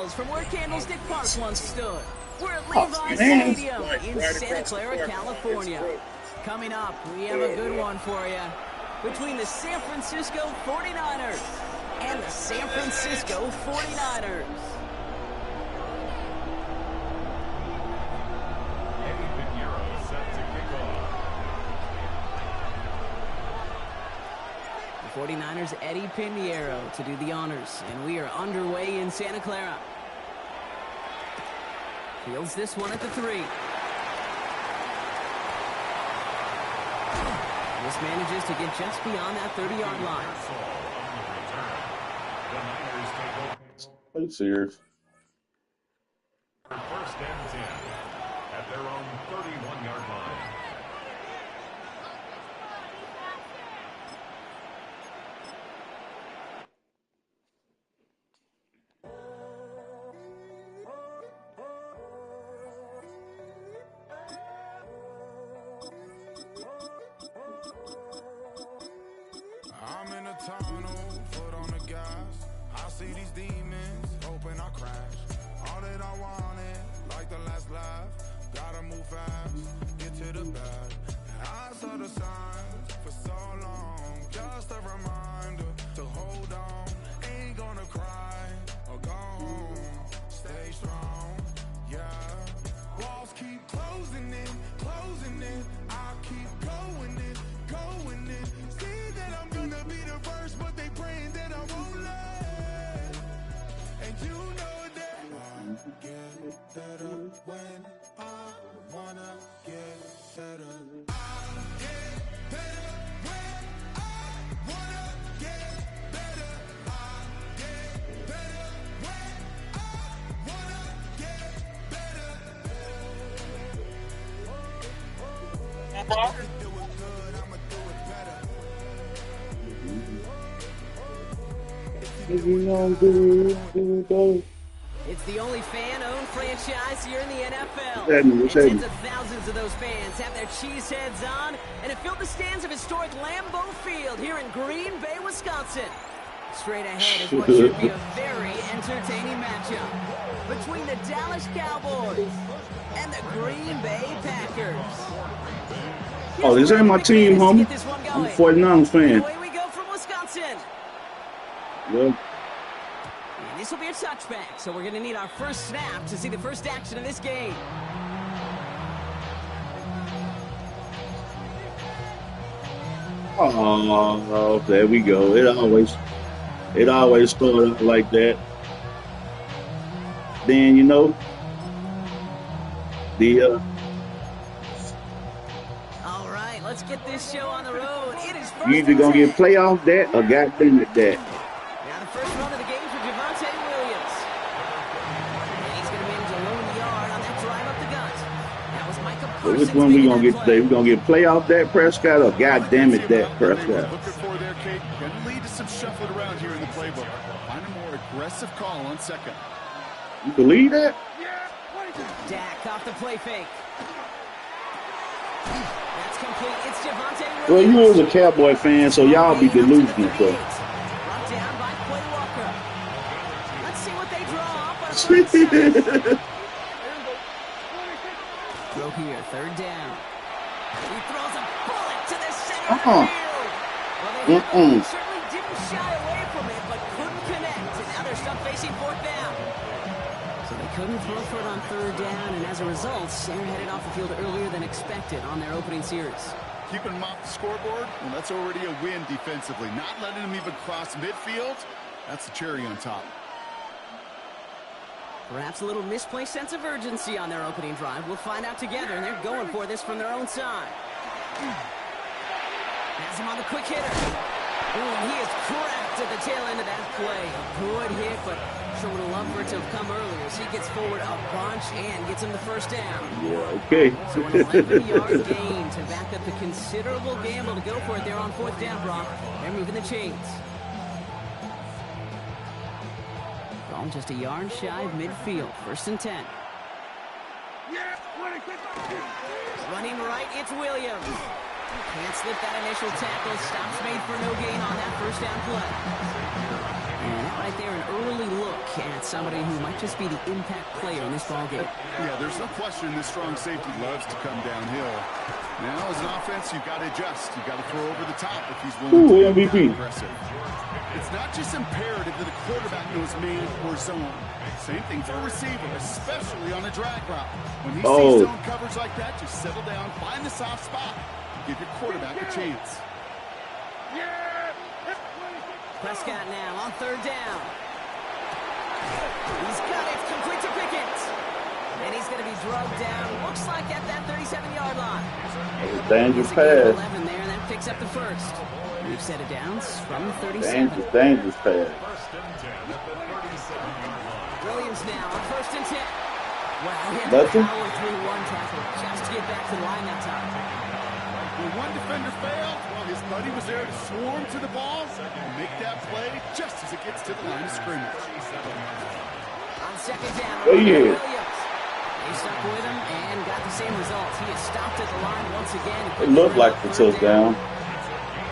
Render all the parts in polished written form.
miles from where Candlestick Park once stood. We're at Levi's Stadium in Santa Clara, California. Coming up, we have a good one for you. Between the San Francisco 49ers and the San Francisco 49ers. The 49ers Eddie Pinheiro to do the honors, and we are underway in Santa Clara. Fields this one at the 3. This manages to get just beyond that 30-yard line. Are you serious? First and 10 at their own 31-yard line. I'm in a tunnel, foot on the gas. I see these demons, hoping I crash. All that I wanted, like the last laugh. Gotta move fast, get to the bag. I saw the signs for so long, just a reminder to hold on. Ain't gonna cry or go home. Stay strong, yeah. Walls keep closing in, closing in. I keep going in, going in. See that I'm gonna be the first, but they praying that I won't let. And you know that I get better when I wanna get better. I get better when I wanna get better. I get better when I wanna get better. I'ma do it good, I'ma do it better. If you don't do it, do it. It's the only fan-owned franchise here in the NFL. And tens of thousands of those fans have their cheese heads on, and it filled the stands of historic Lambeau Field here in Green Bay, Wisconsin. Straight ahead is what should be a very entertaining matchup between the Dallas Cowboys and the Green Bay Packers. Oh, this ain't my team, homie. I'm a 49ers fan. Away we go from Wisconsin. Yeah. And this will be a touchback, so we're going to need our first snap to see the first action of this game. Oh, there we go. It always started out like that. Then you know the All right, let's get this show on the road. It is first you either gonna get playoff that or goddamn it that. Now the first run of the game for Javonte Williams. And he's going to manage a lone yard on that drive up the gut. That was Micah So Parsons. which one we gonna making get that today? We gonna get playoff that Prescott or goddamn it that Prescott? Looking for their cake. Gonna lead to some shuffling around here in the playbook. Find a more aggressive call on second. You believe that? Dak off the play fake. That's complete. It's Javonte Williams. Well, you was a Cowboy fan, so y'all be delusional, so. Brought down by Quay Walker. Let's see what they draw up on a third. Throw here, third down. He throws a bullet to the center of the field. Well, they certainly didn't shy away from it, but couldn't connect. And now they're stuck facing fourth down. So they couldn't throw for it on third down, and as a result, they're headed off the field earlier than expected on their opening series. Keeping them off the scoreboard, well, that's already a win defensively. Not letting them even cross midfield, that's the cherry on top. Perhaps a little misplaced sense of urgency on their opening drive. We'll find out together, and they're going for this from their own side. Has him on the quick hitter. Oh, and he is cracked at the tail end of that play. A good hit, but sure would have loved for it to have come earlier. So he gets forward a bunch and gets him the first down. Yeah, okay. So an 11-yard gain to back up the considerable gamble to go for it there on fourth down, Brock. They're moving the chains. Ball just a yard shy of midfield. First and 10. Running right, it's Williams. Can't slip that initial tackle. Stops made for no gain on that first down play. And that right there, an early look at somebody who might just be the impact player in this ballgame. Yeah, there's no question this strong safety loves to come downhill. Now, as an offense, you've got to adjust. You've got to throw over the top if he's willing to be that aggressive. It's not just imperative that a quarterback knows man or zone. Same thing for a receiver, especially on a drag route. When he sees zone coverage like that, just settle down, find the soft spot, and give your quarterback a chance. Prescott now on 3rd down. He's got it, complete to Pickett. And he's going to be drugged down, looks like at that 37-yard line. Dangerous pass. 11 there, and that picks up the first. We've set it down from 37. Dangerous pass. Williams now on 1st and 10. Wow, he had to power through one tackle just to get back to the line that time. When one defender failed, well, his buddy was there to swarm to the ball and make that play just as it gets to the line of scrimmage. On 2nd down, Williams. They stuck with him and got the same result. He is stopped at the line once again. It looked like the touchdown.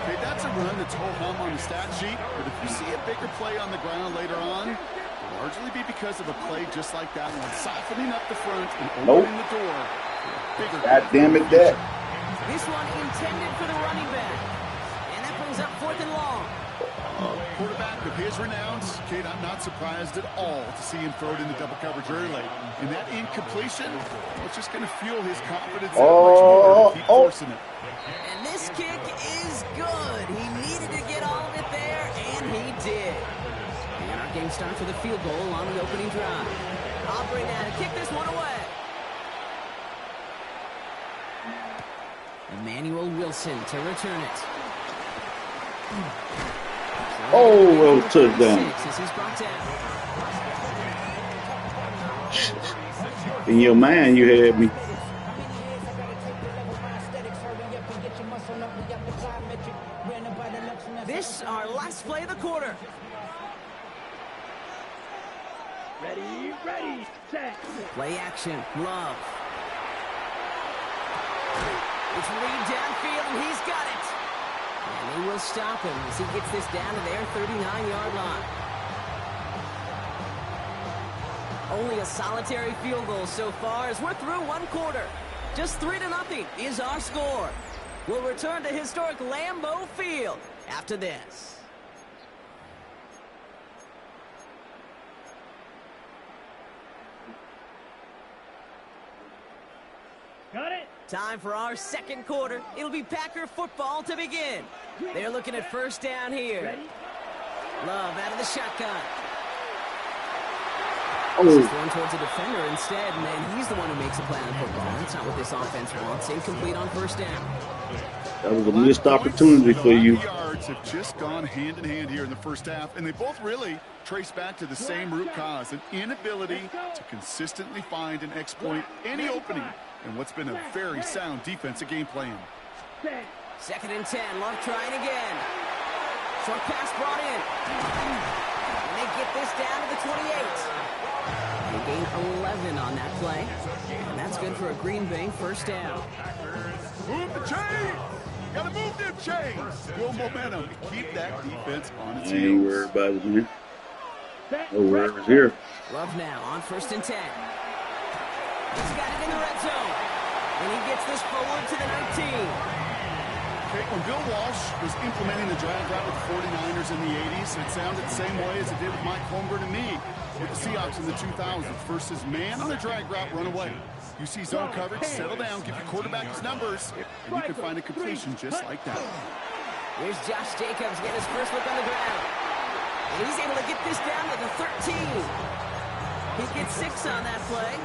Okay, that's a run that's ho-hum on the stat sheet, but if you see a bigger play on the ground later on, it'll largely be because of a play just like that one, softening up the front and opening the door. Bigger. God damn it, that. This one intended for the running back. And that brings up 4th and long. Quarterback of his renowns, Kate, I'm not surprised at all to see him throw it into double coverage early. And that incompletion, well, it's just going to fuel his confidence that much more to keep forcing it. And this kick is good. He needed to get all of it there, and he did. And our game starts with a field goal on the opening drive. Aubrey now to kick this one away. Emmanuel Wilson to return it. Well touchdown. In your mind, you had me. This our last play of the quarter. Ready, set. Play action, Love. It's Reed downfield, and he's got it. And they will stop him as he gets this down to their 39-yard line. Only a solitary field goal so far as we're through one quarter. Just 3-0 is our score. We'll return to historic Lambeau Field after this. Got it. Time for our second quarter. It'll be Packer football to begin. They're looking at 1st down here. Love out of the shotgun. He's thrown towards a defender instead, and he's the one who makes a play on football. That's not what this offense wants. Incomplete on 1st down. That was a missed opportunity for you. Yards have just gone hand in hand here in the first half, and they both really trace back to the same root cause, an inability to consistently find and exploit any opening in what's been a very sound defensive game plan. 2nd and 10. Love trying again. Short pass brought in. And they get this down to the 28. They gain 11 on that play. And that's good for a Green Bay 1st down. Move the chains! Gotta move them chains! Build momentum. Keep that defense on its I ain't heels. worried about it, man. No worries here. Love now on 1st and 10. He's got it in the red zone. And he gets this forward to the 19. Okay, when Bill Walsh was implementing the drag route with the 49ers in the 80s, it sounded the same way as it did with Mike Holmgren and me with the Seahawks in the 2000s. Versus man on the drag route, run away. You see zone coverage, settle down, give your quarterback his numbers, and you can find a completion just like that. Here's Josh Jacobs getting his first look on the ground. And he's able to get this down to the 13. He gets 6 on that play,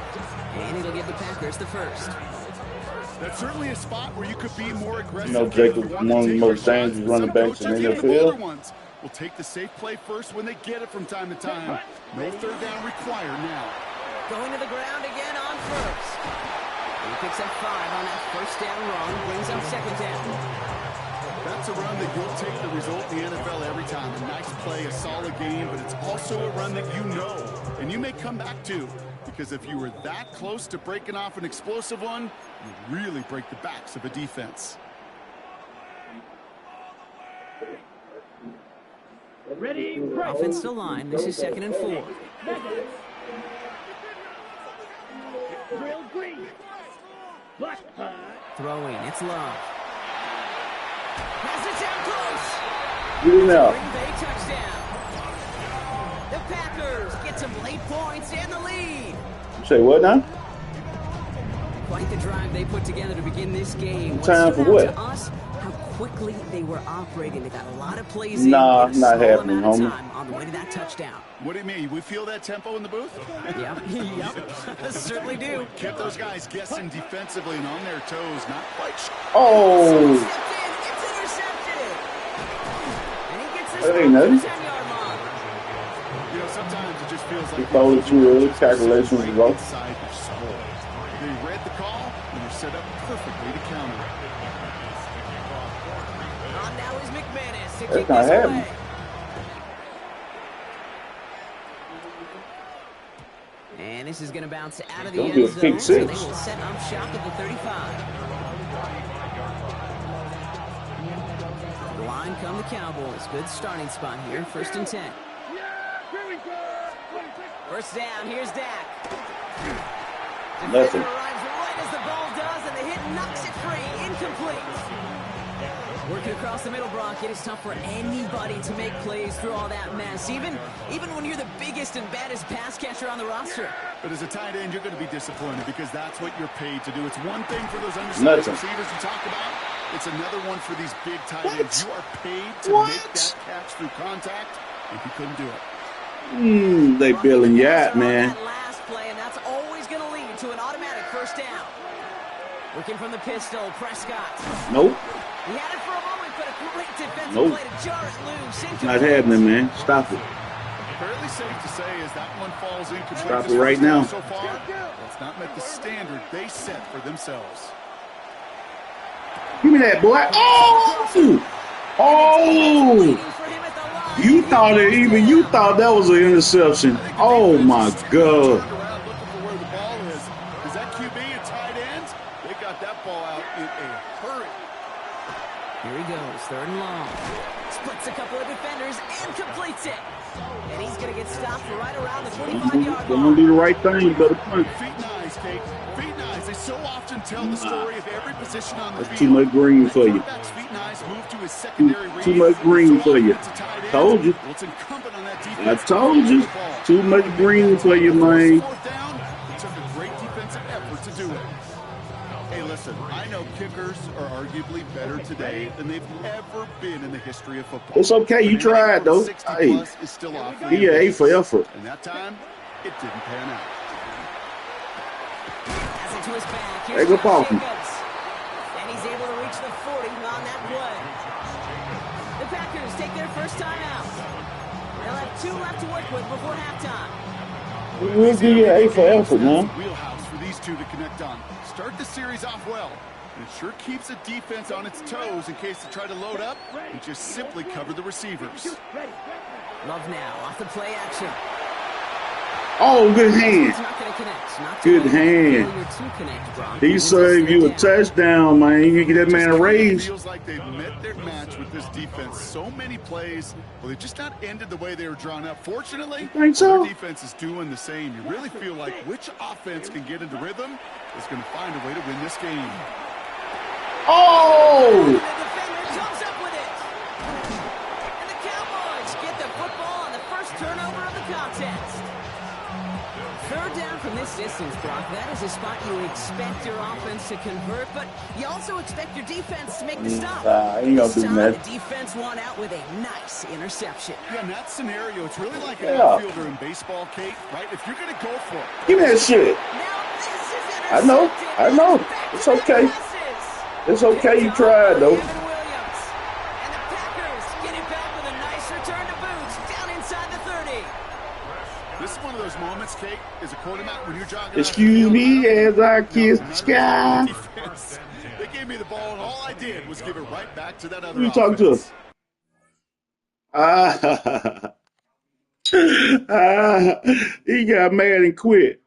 and it'll give the Packers the first. That's certainly a spot where you could be more aggressive. You know, Jacobs is one of the most dangerous running backs in the NFL. Will take the safe play first when they get it from time to time. No 3rd down required now. Going to the ground again on 1st. He picks up 5 on that 1st down run, brings up 2nd down. That's a run that you'll take the result in the NFL every time. A nice play, a solid game, but it's also a run that you know, and you may come back to. Because if you were that close to breaking off an explosive one, you really break the backs of a defense. Ready, break. Offense still line. This is 2nd and 4. Madden. Drill green. Black. Throwing. It's Love. Has it down close. Get in there. Green Bay touchdown. The Packers get some late points and the lead. You say what now? Quite the drive they put together to begin this game. Time for what? To us, how quickly they were operating. They got a lot of plays Nah, in a not small happening, amount of homie. time on the way to that touchdown. What do you mean? We feel that tempo in the booth? Yep, certainly do. Kept those guys guessing defensively and on their toes. Not quite sure. Oh, It's intercepted. And he gets this that ball ain't to the nothing. 10-yard line. You know, sometimes it just feels He like followed it too early. Calculations was off. inside their soul. They read the call and they're set up perfectly to counter it. On now is McManus to That's kick not this happening. away. And this is going to bounce out of the Don't be a end pick zone, so they six. will set up shop at the 35. The line come the Cowboys. Good starting spot here. 1st and 10. First down. Here's Dak. Nothing. Defender arrives right as the ball does, and the hit knocks it free. Incomplete. Working across the middle, Brock, it is tough for anybody to make plays through all that mess, even when you're the biggest and baddest pass catcher on the roster. But as a tight end, you're going to be disappointed because that's what you're paid to do. It's one thing for those undersized Nothing. receivers you talk about. It's another one for these big tight What? ends. You are paid to What? make that catch through contact, and he couldn't do it. They billing you out, man. That last play, and that's always going to lead to an automatic first down. Looking from the pistol, Prescott. Nope, He had it for a moment, but a great defensive Nope. play to jar it loose. not happening, man. Stop it. Fairly safe to say as that one falls incomplete. Stop this it right first down now. So far, it's not met the standard they set for themselves. Give me that, boy. Oh! Oh! You thought it, even you thought that was an interception. Oh, my God. Turned around looking for where the ball is. Is that QB and tight end? They got that ball out in a hurry. Here he goes, 3rd and long. Splits a couple of defenders and completes it. And he's going to get stopped right around the 45-yard Don't line. do the right thing. You better punt. Feet and eyes, Kate. Feet and eyes. They so often tell the story of every position on the That's field. too much green for you. Quarterback's feet and eyes move to his secondary Too read. much green So for you. often it's a tight end. Told you. Well, it's incumbent on that I defense to told control you. the ball. Too much green for you, man. 4th down, it took a great defensive effort to do it. Hey, listen, I know kickers are arguably better today than they've ever been in the history of football. It's okay. You But anything tried, though. 60 Hey, plus is still awfully he A for effort. And that time, it didn't pan out. Pass it to his back. Hey, Here's go Josh Falcon. Jacobs. And he's able to reach the 40 on that play. The Packers take their first time out. They'll have 2 left to work with before halftime. We'll give you an A for effort, man. Wheelhouse for these two to connect on. Start the series off well. And it sure keeps the defense on its toes in case they try to load up and just simply cover the receivers. Love now off the play action. Oh, good hand. It's not going to connect. Not Good to hand. failure to connect, Brock. He saved you a touchdown, man. You get that man a raise. Feels like they've met their match with this defense. So many plays, well, they've just not ended the way they were drawn up. Fortunately, Think so? their defense is doing the same. You really feel like which offense can get into rhythm is going to find a way to win this game. Oh! The defender jumps up with it. And the Cowboys get the football on the first turnover of the contest. 3rd down from this distance, Brock. That is a spot you expect your offense to convert, but you also expect your defense to make the stop. Ain't gonna This do time, that. the defense won out with a nice interception. Yeah, in that scenario, it's really like an Yeah. outfielder in baseball, Kate, right? If you're going to go for it, Give me that shit. Now this is I know. intercepted. I know. Back It's to the okay. passes. It's okay. You Picked tried, off though. by Evan Williams. And the Packers get it back with a nice return to boots down inside the 30. this is one of those moments, Kate, as a quarterback, when you're jogging. Excuse me as I kiss the sky. Defense. They gave me the ball, and all I did was give it right back to that other Who you talking to? offense. He got mad and quit.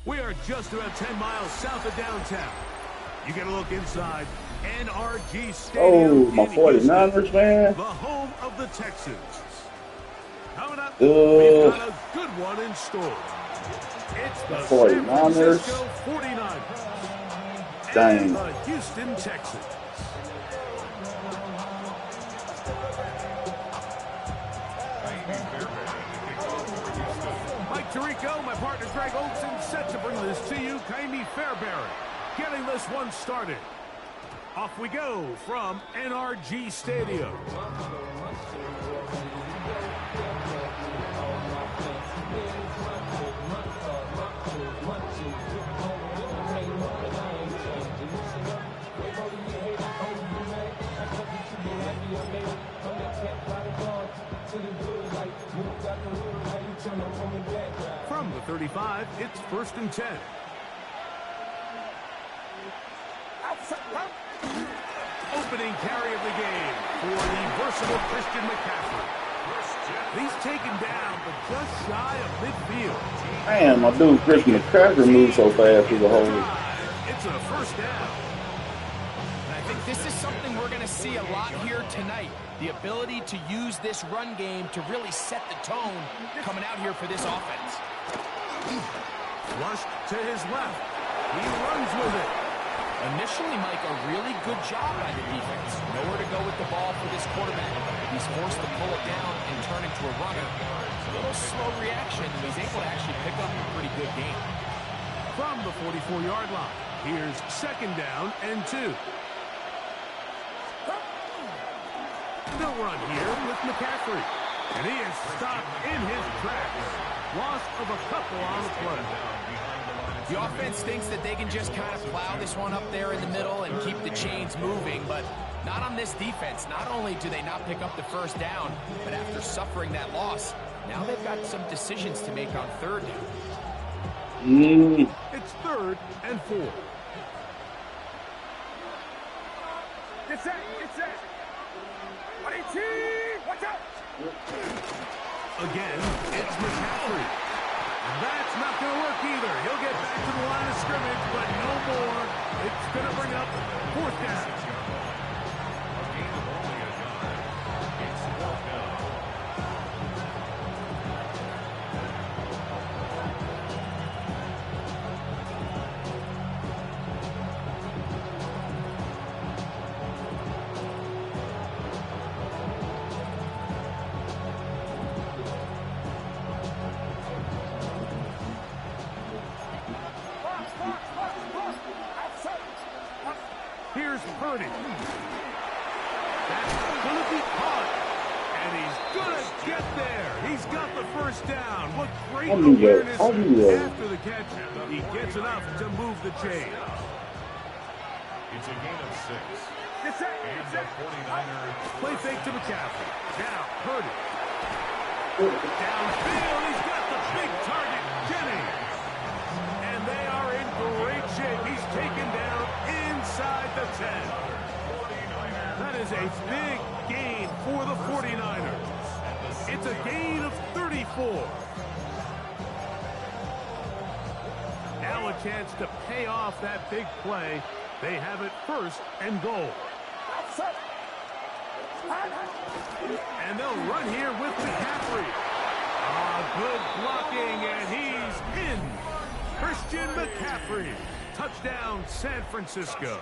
We are just about 10 miles south of downtown. You get a look inside NRG Stadium Oh, my in Houston, 49ers, man. the home of the Texans. Coming up, we've got a good one in store. It's the San 49ers. Francisco 49ers Dang. and the Houston Texans. Mike Tirico, my partner Greg Olson, set to bring this to you. Kaimi Fairbairn getting this one started. Off we go from NRG Stadium. From the 35, it's 1st and 10. Opening carry of the game for the versatile Christian McCaffrey. He's taken down, but just shy of midfield. Man, my dude Christian McCaffrey moves so fast through the hole. It's a 1st down. And I think this is something we're going to see a lot here tonight. The ability to use this run game to really set the tone coming out here for this offense. Flushed to his left. He runs with it. Initially, Mike, a really good job by the defense. Nowhere to go with the ball for this quarterback. He's forced to pull it down and turn into a runner. A little slow reaction, and he's able to actually pick up a pretty good game. From the 44-yard line, here's 2nd down and 2. They'll run here with McCaffrey. And he is stopped in his tracks. Loss of a couple on the play. The offense thinks that they can just kind of plow this one up there in the middle and keep the chains moving, but not on this defense. Not only do they not pick up the 1st down, but after suffering that loss, now they've got some decisions to make on 3rd down. It's 3rd and 4. Get set, get set. 22, watch out. Again, it's McCaffrey. And that's not going to work either. He'll get back to the line of scrimmage, but no more. It's going to bring up 4th down. Here's Purdy. That's going to be caught. And he's going to get there. He's got the 1st down. What great awareness after the catch. He gets enough to move the chain. It's a gain of 6. Get set, And the 49ers play fake to McCaffrey. Now Purdy. Downfield, he's got the big target, Jennings. And they are in great shape. He's taken down inside the 10. That is a big gain for the 49ers. It's a gain of 34. Now a chance to pay off that big play. They have it 1st and goal. And they'll run here with McCaffrey. Good blocking, and he's in. Christian McCaffrey. Touchdown, San Francisco.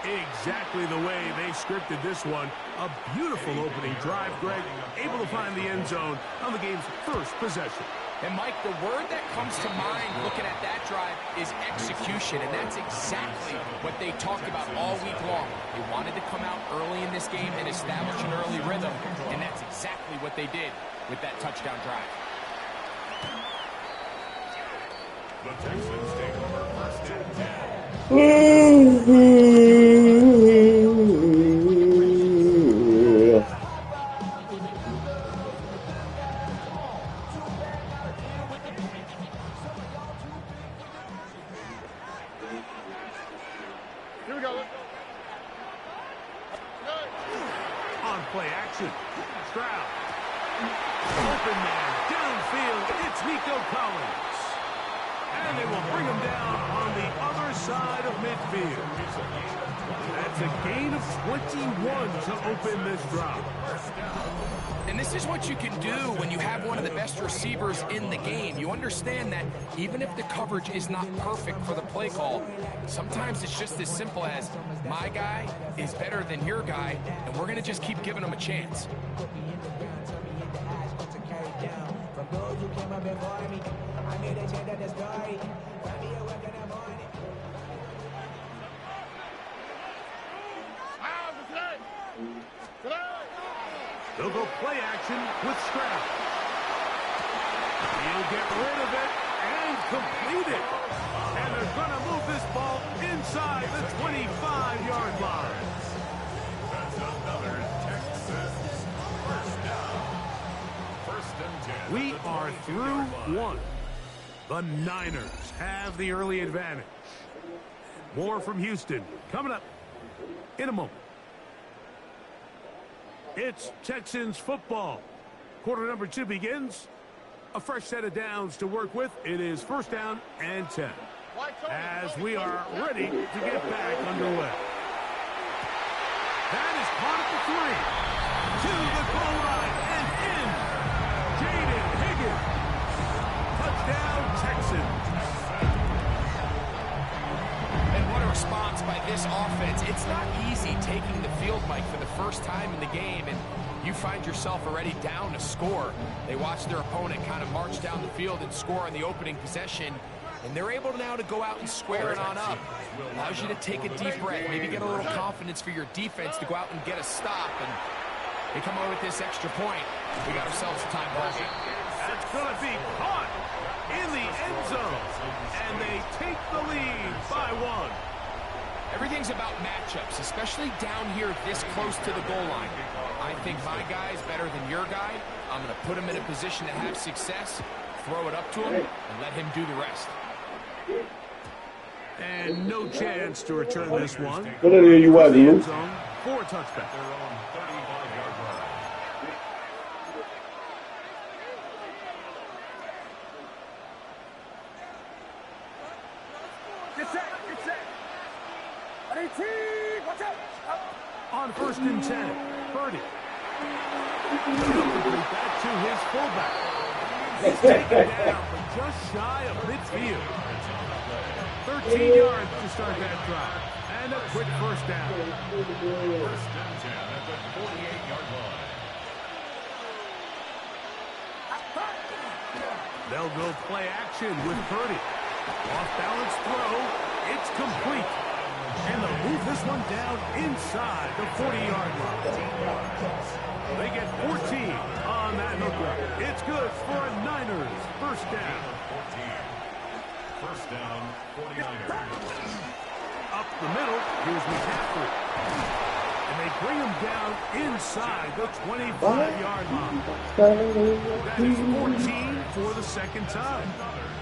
Exactly the way they scripted this one. A beautiful opening drive, Greg. Able to find the end zone on the game's 1st possession. And, Mike, the word that comes to mind looking at that drive is execution, and that's exactly what they talked about all week long. They wanted to come out early in this game and establish an early rhythm, and that's exactly what they did with that touchdown drive. The Texans take over 1st and 10. Here we go. On play action. Stroud. Open man. Downfield. It's Nico Collins. And they will bring him down on the other side of midfield. That's a gain of 21 to open this drive. And this is what you can do when you have one of the best receivers in the game. You understand that even if the coverage is not perfect for the play call, sometimes it's just as simple as my guy is better than your guy, and we're going to just keep giving him a chance. They'll go play action with Stroud. He'll get rid of it and complete it. And they're going to move this ball inside the 25-yard line. That's another Texas 1st down. 1st and 10. We are through 1. The Niners have the early advantage. More from Houston coming up in a moment. It's Texans football. Quarter number 2 begins. A fresh set of downs to work with. It is 1st down and 10. As we are ready to get back underway. That is caught at the 3. To the goal line and in. Jaden Higgins. Touchdown, Texans. And what a response by this offense. It's not easy taking the field, Mike, for the first time in the game, and you find yourself already down to score. They watch their opponent kind of march down the field and score on the opening possession, and they're able now to go out and square it on up. Allows you to take a deep breath, maybe get a little confidence for your defense to go out and get a stop, and they come away with this extra point. We got ourselves a time ball game. That's going to be caught in the end zone, and they take the lead by 1. Everything's about matchups, especially down here this close to the goal line. I think my guy is better than your guy. I'm going to put him in a position to have success, throw it up to him, and let him do the rest. And no chance to return this one. What are you watching, Luke? For a touchback. Get set. Watch out. On 1st and 10, Purdy. Complete that to his fullback. He's taken down, but just shy of midfield. 13 yards to start that drive. And a quick 1st down. 1st and 10 at the 48-yard line. They'll go play action with Purdy. Off-balance throw. It's complete. And they'll move this one down inside the 40-yard line. They get 14 on that hookup. It's good for a Niners 1st down. 1st down, 49ers. Up the middle, here's McCaffrey. And they bring him down inside the 25-yard line. That is 14 for the second time.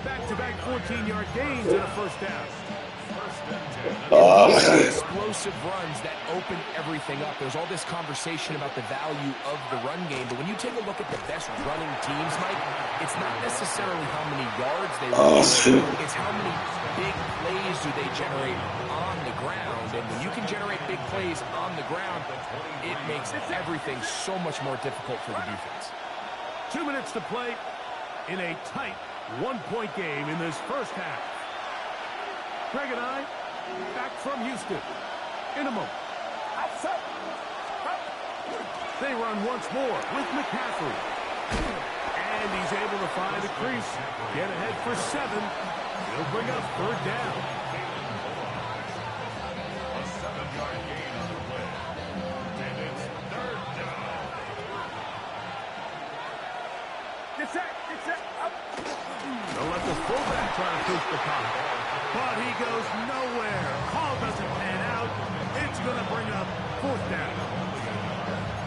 Back-to-back 14-yard gains and a first down. Explosive runs that open everything up. There's all this conversation about the value of the run game, but when you take a look at the best running teams, Mike, it's not necessarily how many yards they run, it's how many big plays do they generate on the ground. And when you can generate big plays on the ground, it makes everything so much more difficult for the defense. 2 minutes to play in a tight one-point game in this first half. Greg and I back from Houston in a moment. They run once more with McCaffrey. And he's able to find a crease. Get ahead for 7. He'll bring up third down. A 7-yard gain on the play. And it's third down. Get set. They'll let the fullback try to push the pocket. But he goes nowhere. Call doesn't pan out. It's going to bring up fourth down.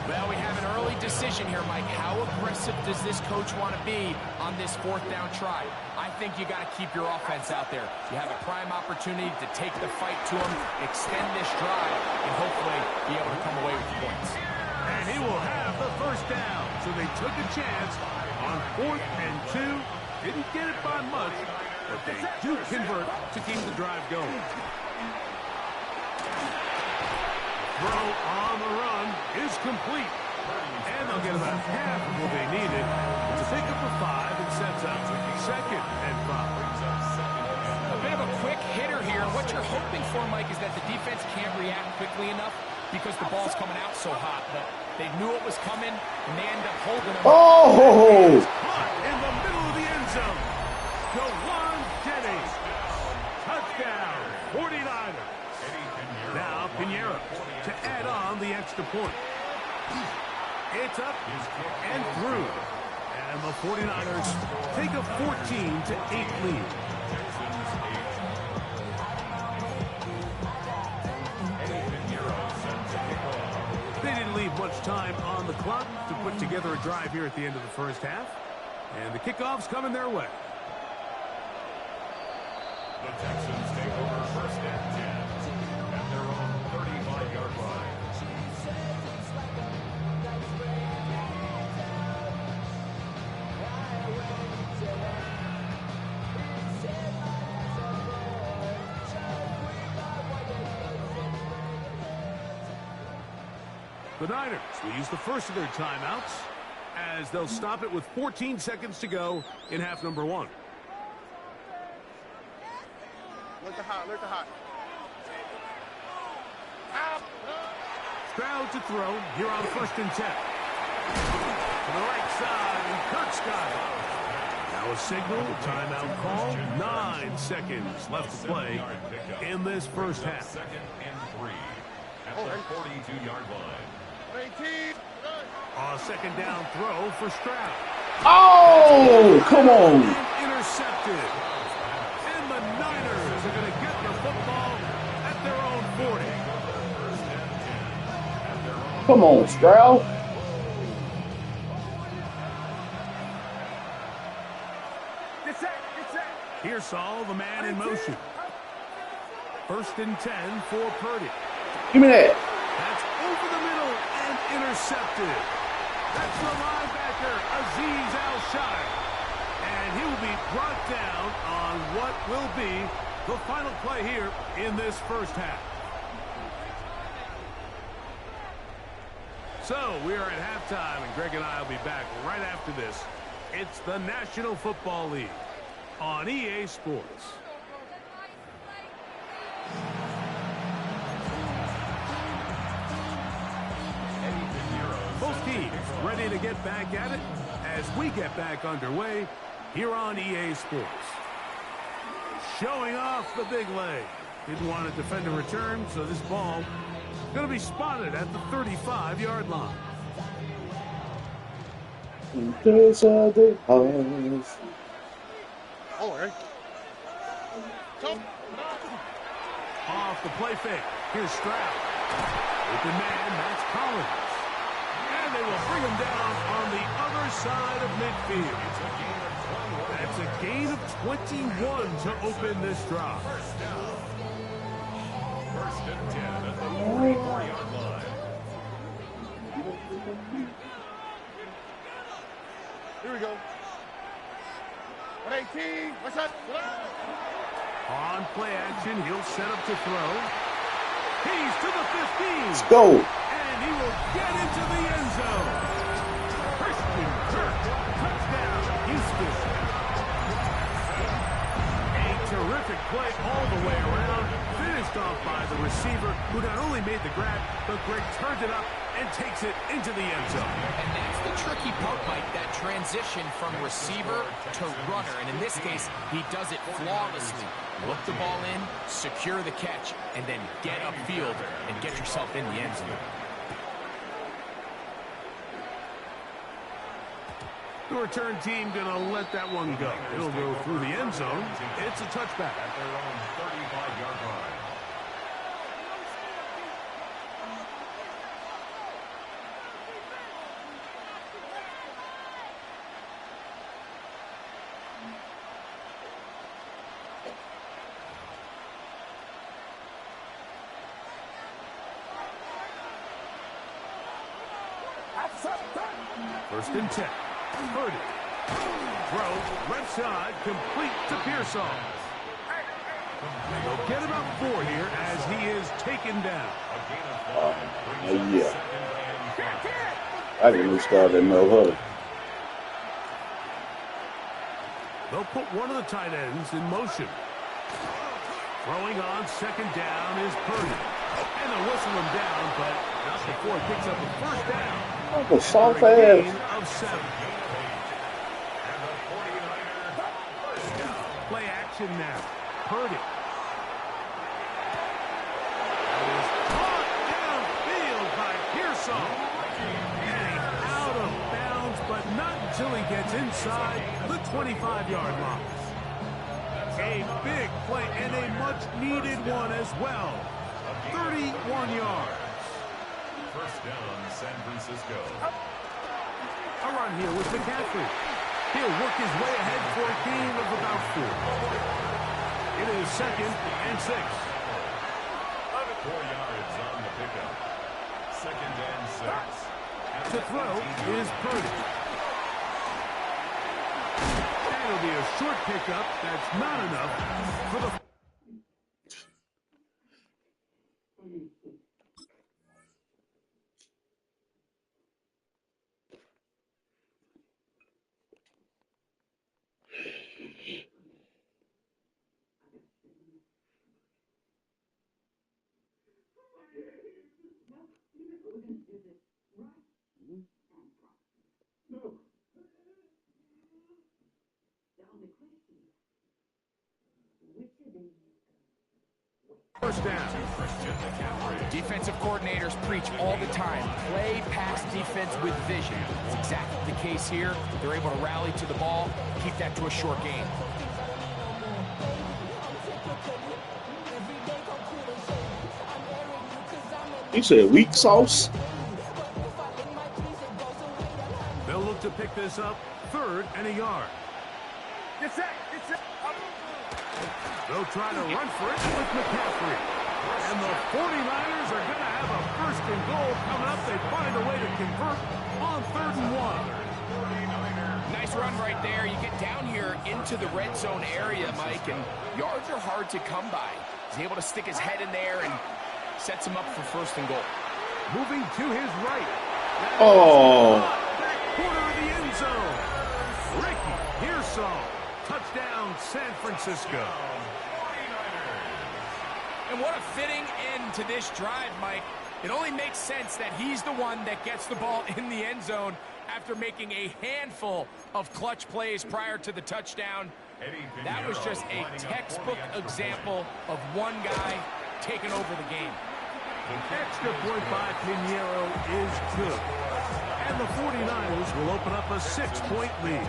Well, we have an early decision here, Mike. How aggressive does this coach want to be on this fourth down try? I think you got to keep your offense out there. You have a prime opportunity to take the fight to him, extend this drive, and hopefully be able to come away with points. And he will have the first down. So they took a chance on 4th and 2. Didn't get it by much, but they do convert to keep the drive going. Throw on the run is complete. And they'll get about half of what they needed to pick up the 5 and sets up 2nd and 5. A bit of a quick hitter here. What you're hoping for, Mike, is that the defense can't react quickly enough because the ball's coming out so hot. But they knew it was coming, and they end up holding him. Oh! Caught in the middle of the end zone. Jawan Jennings. Touchdown, 49ers. Now Pinheiro to add on the extra point. It's up and through. And the 49ers take a 14-8 lead. They didn't leave much time on the clock to put together a drive here at the end of the first half. And the kickoff's coming their way. The Texans take over first and 10 at their own 35-yard line. The Niners will use the first of their timeouts as they'll stop it with 14 seconds to go in half number 1. Look the hot. Stroud to throw here on 1st and 10. To the right side, and Kirk's got it. Now a signal, timeout call. 9 seconds left to play in this first half. 2nd and 3 at the 42-yard line. 18. A second down throw for Stroud. Oh, come on. Intercepted. And the Niners are going to get the football at their own 40. Come on, Stroud. Here's Saul, the man in motion. 1st and 10 for Purdy. Give me that. That's over the middle and intercepted. That's the linebacker, Azeez Al-Shire. And he will be brought down on what will be the final play here in this first half. So we are at halftime, and Greg and I will be back right after this. It's the National Football League on EA Sports. Both teams ready to get back at it as we get back underway here on EA Sports. Showing off the big leg. Didn't want to defend a return, so this ball is going to be spotted at the 35-yard line. Off the play fake. Here's Stroud. Open man, that's Collins. And they will bring him down on the other side of midfield. That's a gain of 21 to open this drive. First and 10 at the 44-yard line. Here we go. 118. What's up? On play action, he'll set up to throw. He's to the 15. Let's go. And he will get into the end zone. Christian Kirk, touchdown, Houston. A terrific play all the way around. Finished off by the receiver, who not only made the grab, but Greg turned it up and takes it into the end zone. And that's the tricky part, Mike, that transition from receiver to runner. And in this case, he does it flawlessly. Look the ball in, secure the catch, and then get upfield and get yourself in the end zone. The return team gonna let that one go. It'll go through the end zone. It's a touchback. At their own 35-yard line. First and 10. Purdy. Throw, left side, complete to Pearsall. They'll get about 4 here as he is taken down. Yeah. I didn't even start that no huddle. They'll put one of the tight ends in motion. Throwing on second down is Purdy. And they'll whistle him down, but not before he picks up a first down. Oh, the soft For a ass. gain of 7. Play action now. Purdy. That is caught downfield by Pearsall. And out of bounds, but not until he gets inside the 25-yard line. A big play and a much-needed one as well. 31 yards. First down, San Francisco. A run here with McCaffrey. He'll work his way ahead for a gain of about 4. It is second and 6. 4 yards on the pickup. Second and 6. To throw is Purdy. That'll be a short pickup. That's not enough for the... First down. Defensive coordinators preach all the time, play pass defense with vision. It's exactly the case here. They're able to rally to the ball, keep that to a short game. He said weak sauce. They'll look to pick this up, 3rd and a yard. Get set. Get set. They'll try to run for it with McCaffrey. And the 49ers are going to have a 1st and goal coming up. They find a way to convert on 3rd and 1. Nice run right there. You get down here into the red zone area, Mike, and yards are hard to come by. He's able to stick his head in there and sets him up for 1st and goal. Moving to his right. Oh. Back corner of the end zone. Ricky Pearsall. Touchdown, San Francisco. And what a fitting end to this drive, Mike. It only makes sense that he's the one that gets the ball in the end zone after making a handful of clutch plays prior to the touchdown. That was just a textbook example of one guy taking over the game. Extra point by Pinheiro is good. And the 49ers will open up a 6-point lead.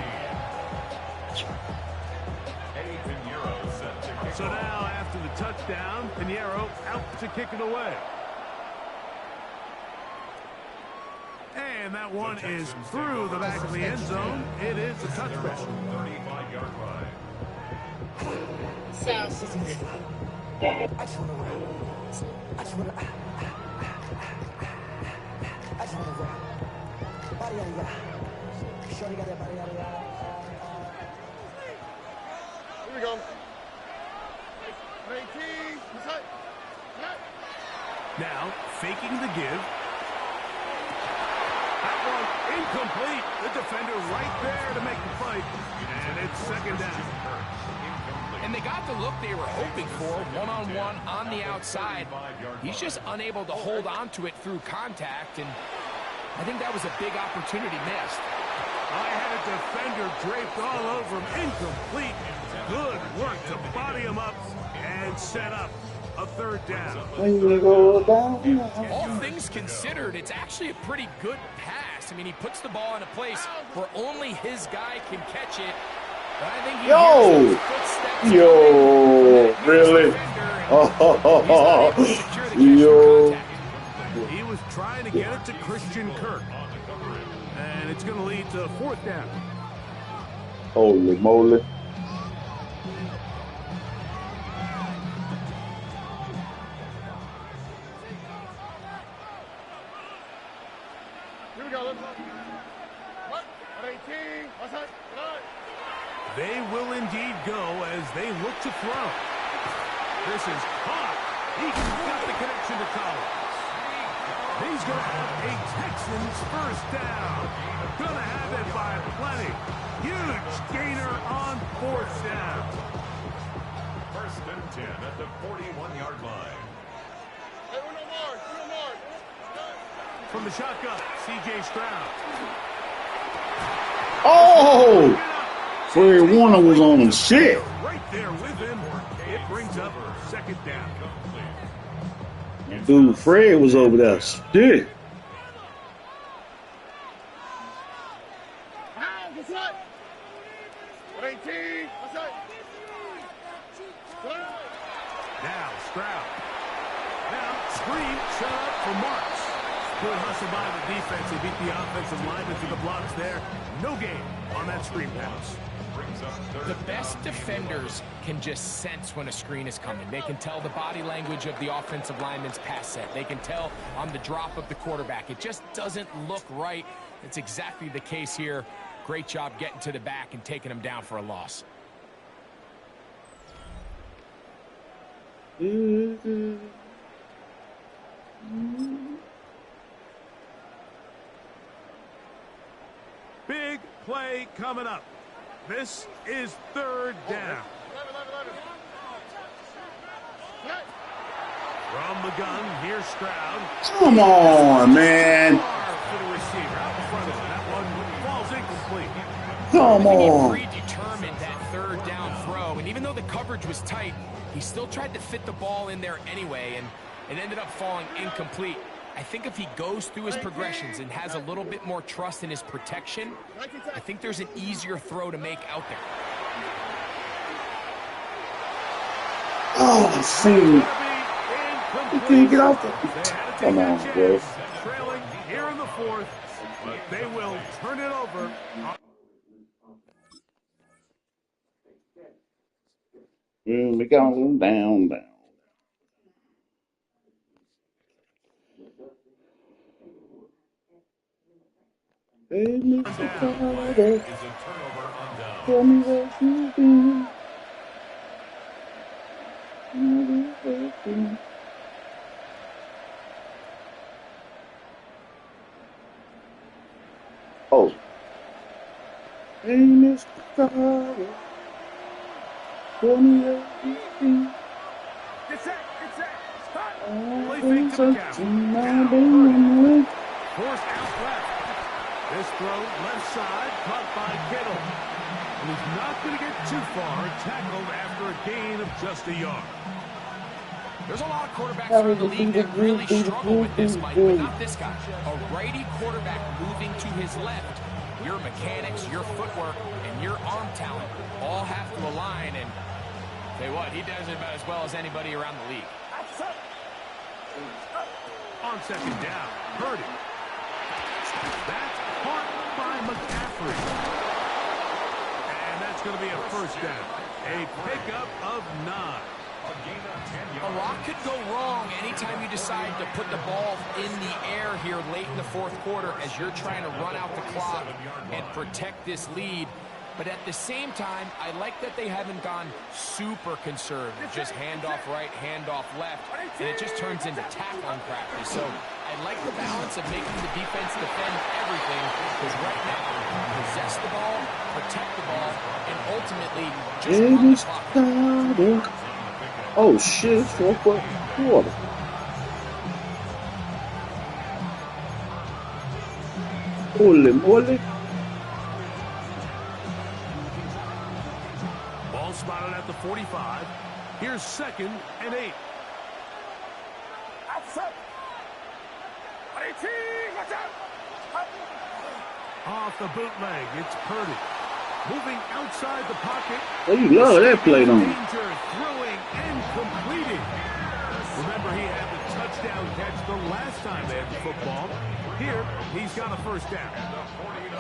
So now, after the touchdown, Pinheiro out to kick it away. And that one is through the back of the end zone. It is a touchback. 35-yard line. Here we go. 19. Now, faking the give. That one incomplete. The defender right there to make the fight. And it's second down. And they got the look they were hoping for, one-on-one on the outside. He's just unable to hold on to it through contact, and I think that was a big opportunity missed. I had a defender draped all over him. Incomplete. Good work to body him up and set up a third down. All things considered, it's actually a pretty good pass. I mean, he puts the ball in a place where only his guy can catch it. But I think he really? He was trying to get it to Christian Kirk. And it's going to lead to fourth down. Holy moly. Here we go. What? 18. What's that? They will indeed go as they look to throw. This is caught. He's got the connection to Collins. He's going to have a Texans first down. Going to have it by plenty. Huge gainer on fourth down. First and 10 at the 41-yard line. Hey, no more. From the shotgun, C.J. Stroud. Oh! Fred Warner was on him. Shit. Right there with him. It brings up second down. Dude, Fred was over there. Shit. What's that? 18. What's that? Now, Stroud. Now, screen set up for Marks. Good hustle by the defense. They beat the offensive lineman to the blocks there. No gain on that screen pass. The best defenders can just sense when a screen is coming. They can tell the body language of the offensive lineman's pass set. They can tell on the drop of the quarterback. It just doesn't look right. It's exactly the case here. Great job getting to the back and taking him down for a loss. Big play coming up. This is third down. From the gun, here's Stroud. Come on, man. For the receiver out in front of him. That one falls incomplete. Come on. He predetermined that third down throw, and even though the coverage was tight, he still tried to fit the ball in there anyway, and it ended up falling incomplete. I think if he goes through his progressions and has a little bit more trust in his protection, I think there's an easier throw to make out there. Oh, I see. You can't get off there. Come on, bro. Trailing here in the fourth, but they will turn it over. We going down. Hey, Mr. Carter, Is a turnover on down. tell me what you do. Oh. Hey, Mr. Carter, tell me what you do. Get set. Stop. Play fake to the count. Forced out left. This throw left side, caught by Kittle. And he's not going to get too far, tackled after a gain of just a yard. There's a lot of quarterbacks around the league that really struggle with this, Mike, but not this guy. A righty quarterback moving to his left. Your mechanics, your footwork, and your arm talent all have to align, and tell you what, he does it about as well as anybody around the league. On second down, Purdy. That McCaffrey. And that's going to be a first down. A pickup of 9. A lot could go wrong anytime you decide to put the ball in the air here late in the fourth quarter as you're trying to run out the clock and protect this lead. But at the same time, I like that they haven't gone super conservative, just handoff right, handoff left, and it just turns into tackling practice. So I like the balance of making the defense defend everything, because right now, possess the ball, protect the ball, and ultimately just run the clock. Oh shit, fourth quarter. Holy moly. Ball spotted at the 45. Here's 2nd and 8. Off the bootleg, it's Purdy. Moving outside the pocket. Oh, you love that play, don't you? Danger, throwing and completing. Remember, he had the touchdown catch the last time they had the football. Here, he's got a first down.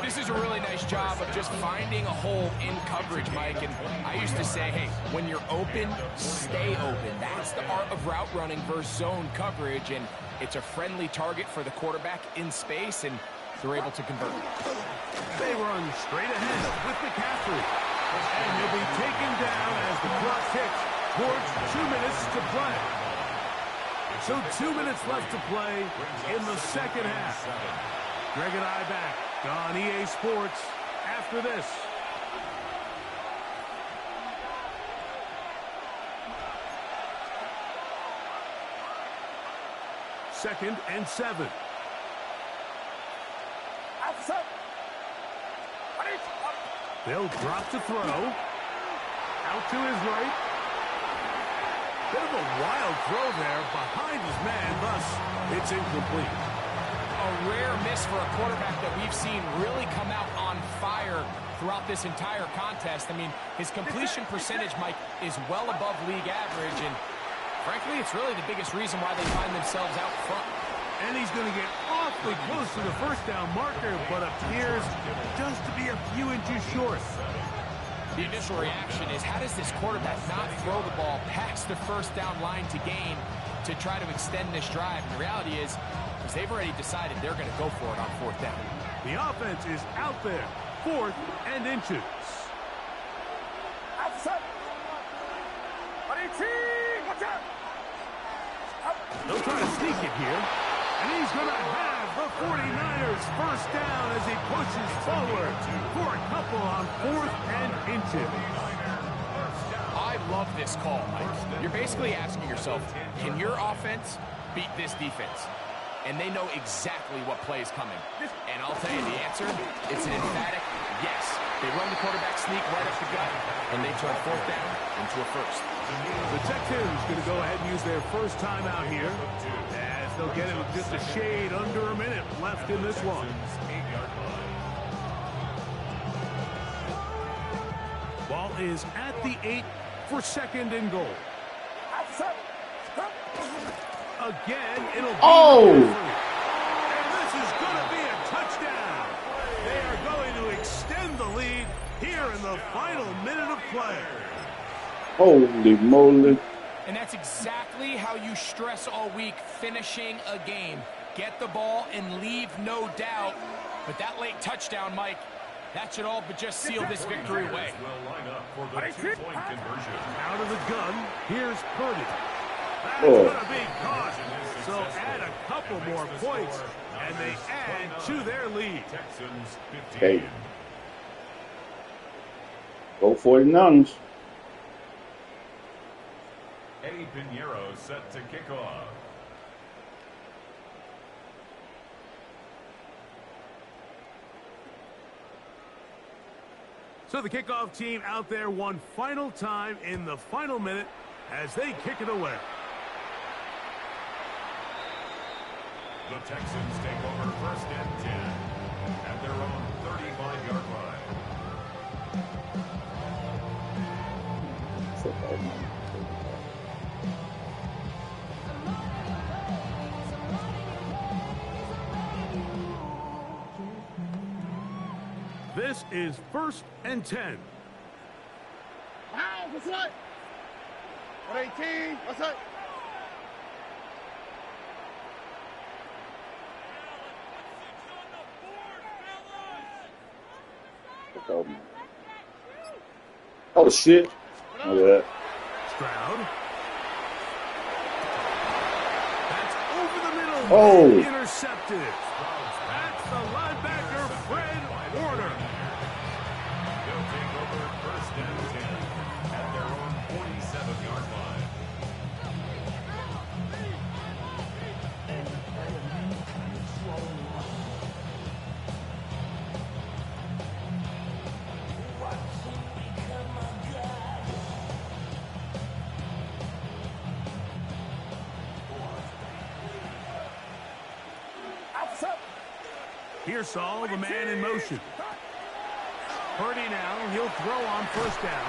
This is a really nice job of just finding a hole in coverage, Mike. And I used to say, hey, when you're open, stay open. That's the art of route running versus zone coverage. And it's a friendly target for the quarterback in space, and they're able to convert. They run straight ahead with McCaffrey. And he'll be taken down as the clock ticks towards 2 minutes to play. So 2 minutes left to play in the second half. Greg and I back on EA Sports after this. Second and 7. They'll drop to throw. Out to his right. Bit of a wild throw there behind his man, thus it's incomplete. A rare miss for a quarterback that we've seen really come out on fire throughout this entire contest. I mean, his completion percentage, Mike, is well above league average, and frankly, it's really the biggest reason why they find themselves out front. And he's going to get awfully close to the first down marker, but appears just to be a few inches short. The initial reaction is, how does this quarterback not throw the ball past the first down line to gain to try to extend this drive? And the reality is they've already decided they're going to go for it on fourth down. The offense is out there, 4th and inches. They'll try to sneak it here. And he's going to have the 49ers first down as he pushes forward for a couple on 4th and inches. I love this call, Mike. You're basically asking yourself, can your offense beat this defense? And they know exactly what play is coming. And I'll tell you the answer, it's an emphatic yes. They run the quarterback sneak right up the gut, and they turn fourth down into a first. The Texans going to go ahead and use their first timeout here, as they'll get it with just a shade under a minute left in this one. Ball is at the 8 for 2nd and goal. Again, it'll be and this is going to be a touchdown. They are going to extend the lead here in the final minute of play. Holy moly. And that's exactly how you stress all week, finishing a game. Get the ball and leave no doubt. But that late touchdown, Mike, that should all but just seal this victory away. Out of the gun, here's Purdy. That's going to be caught. So add a couple more points, and they add to their lead. Okay. Go 49ers. Eddie Pinheiro set to kick off. So the kickoff team out there one final time in the final minute as they kick it away. The Texans take over 1st and 10 at their own 35-yard line. This is 1st and 10. Wow, what's that? 118, what's that? Oh shit. Oh, yeah. Stroud. That's over the middle. Oh. Intercepted. That's the linebacker, Fred Warner. They'll take over 1st and 10 at their own 47-yard line. Pearsall, the man in motion. Purdy now, he'll throw on 1st down.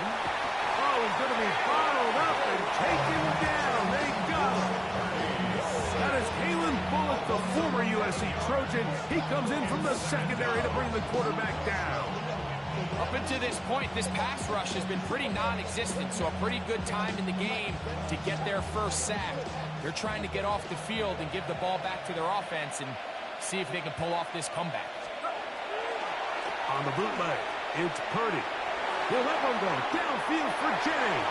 Oh, he's going to be bottled up and taken down. They got him. That is Kalen Bullock, the former USC Trojan. He comes in from the secondary to bring the quarterback down. Up until this point, this pass rush has been pretty non-existent, so a pretty good time in the game to get their first sack. They're trying to get off the field and give the ball back to their offense and see if they can pull off this comeback. On the bootleg, it's Purdy. He'll let one go downfield for Jennings.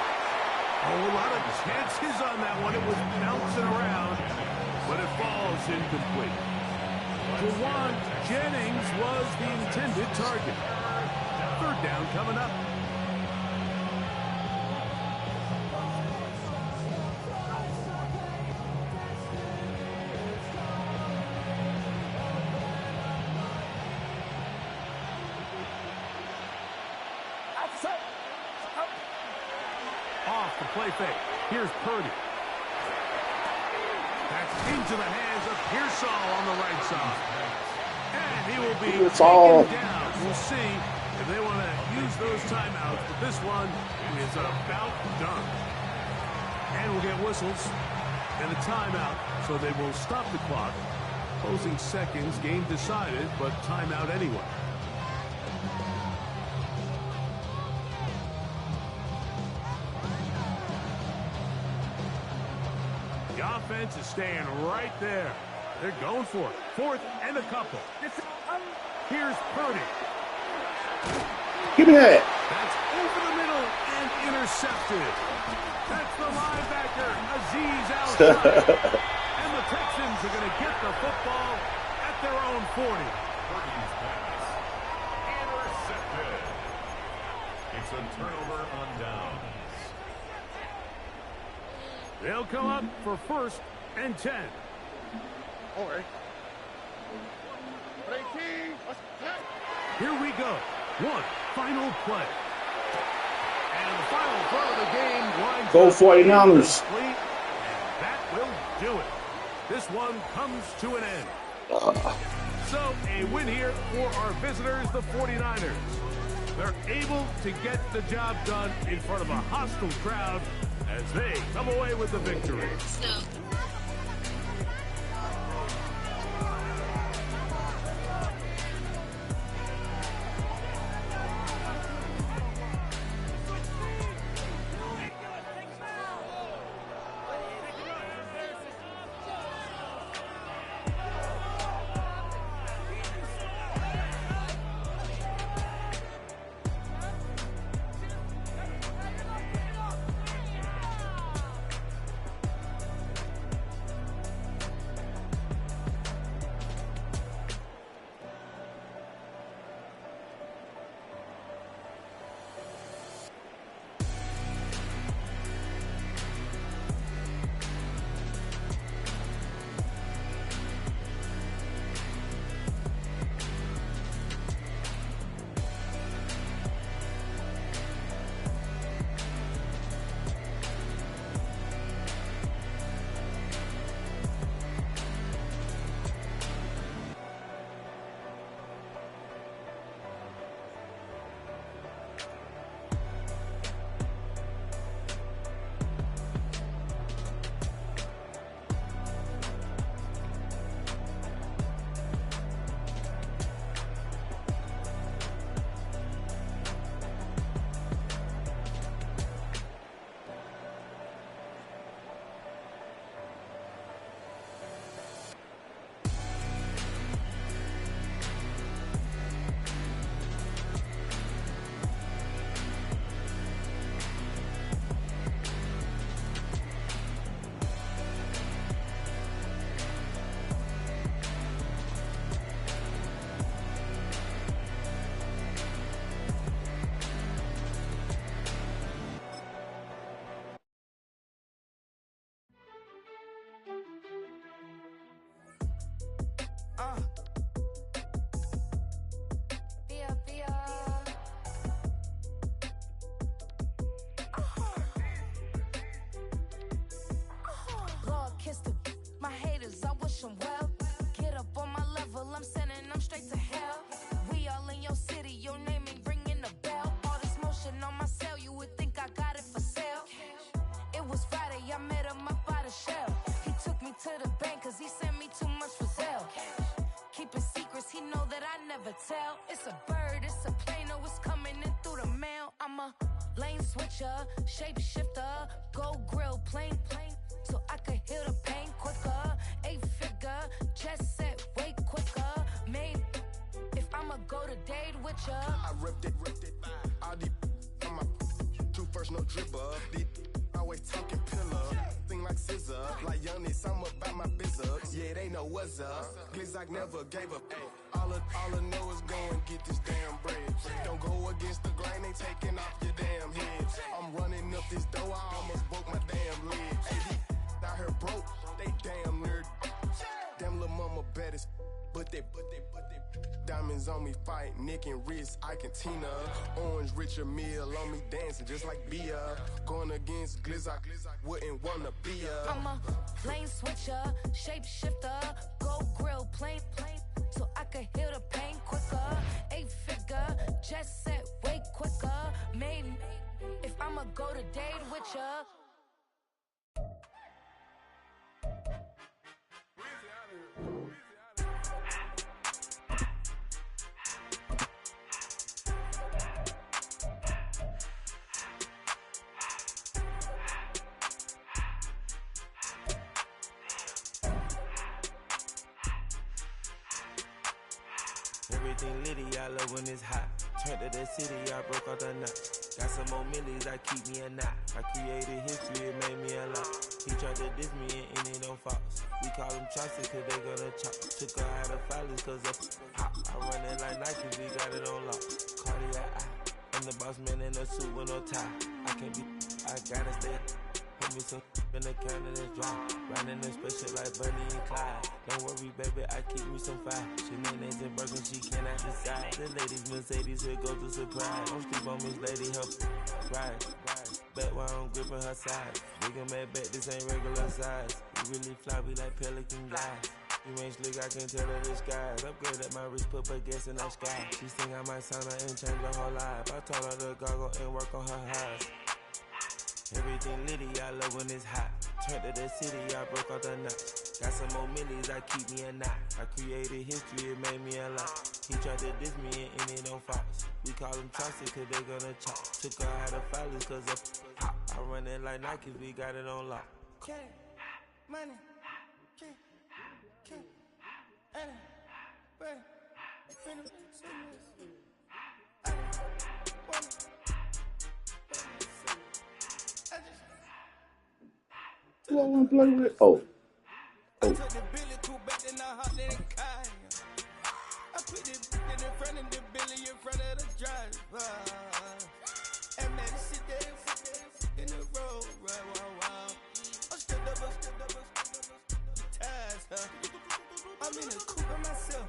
Oh, a lot of chances on that one. It was bouncing around, but it falls incomplete. Jawan Jennings was the intended target. 3rd down coming up. Off the play fake. Here's Purdy. That's into the hands of Pearsall on the right side. And he will be taken down. We'll see if they want to use those timeouts, but this one is about done. And we'll get whistles and a timeout, so they will stop the clock. Closing seconds, game decided, but timeout anyway. The offense is staying right there. They're going for it. 4th and a couple. Here's Purdy. Give me that. That's over the middle and intercepted. That's the linebacker, Azeez outside. And the Texans are going to get the football at their own 40. Purdy's pass. Intercepted. It's a turnover on downs. They'll come up for 1st and 10. All right. 118, what's that? Here we go. One final play. And the final throw of the game winds Go up 49ers. incomplete, and that will do it. This one comes to an end. So a win here for our visitors, the 49ers. They're able to get the job done in front of a hostile crowd as they come away with the victory. does he know that I never tell? It's a bird, it's a plane, oh, it's coming in through the mail. I'm a lane switcher, shapeshifter, go grill, plane, so I could heal the pain quicker. 8-figure, chest set way quicker. Made if I'ma go to date with ya. I ripped it. All these on my true first, no dribble. These always talking pillar. Thing like scissor. Like youngest, I'm about my business. Yeah, they know what's up. Glizak never gave up. All I know is go and get this damn bread. Don't go against the grain, they taking off your damn head. I'm running up this door, I almost broke my damn leg. Hey, these out here broke, they damn nerd. Damn little mama bad as but they diamonds on me fight, neck and wrist, I can Tina. Orange Richard Mill on me dancing just like Bia. Going against Glizak, wouldn't wanna be ya. I'm a lane switcher, shapeshifter, go grill, plane, so I could heal the pain quicker. 8-figure, jet set way quicker. Made if I'ma go to date with ya. Everything litty, I love when it's hot. Turned to the city, I broke out the knot. Got some more millies, that keep me a knot. I created history, it made me a lot. He tried to diss me and it don't fox. We call them chopsticks cause they gonna chop. Took her out of filers cause of hot. I run it like Nike, we got it on lock. Cardiac eye, I'm the boss man in a suit with no tie. I can't be, I gotta stay. Put me some in the can of this dry. Riding in special like Bunny and Clyde. Don't worry, baby, I keep me some fire. She names and Birkin, she cannot decide. The ladies, Mercedes, here goes the surprise. Don't sleep on Miss Lady, help ride. Bet while I'm gripping her side. Nigga mad bet, this ain't regular size. We really fly, we like Pelican guys. You ain't slick, I can tell her the skies. Upgrade at my wrist, put her gas in the sky. She think I might sign her and change her whole life. I told her to goggle and work on her highs. Everything litty, I love when it's hot. Turned to the city, I broke out the knot. Got some more millies, I keep me a knot. I created history, it made me a lot. He tried to diss me and it don't fox. We call them chopsticks cause they gonna chop. Took her out of filers cause of hot. I run it like Nike, we got it on lock. Cash, money, cash, Who I want to play with? Oh. I took the Billy cool back and I hopped in the car. I put the in front of the Billy in front of the driver. And man, sit there in the road, wow. I'm stepped up, ties, I'm in the coupe by myself.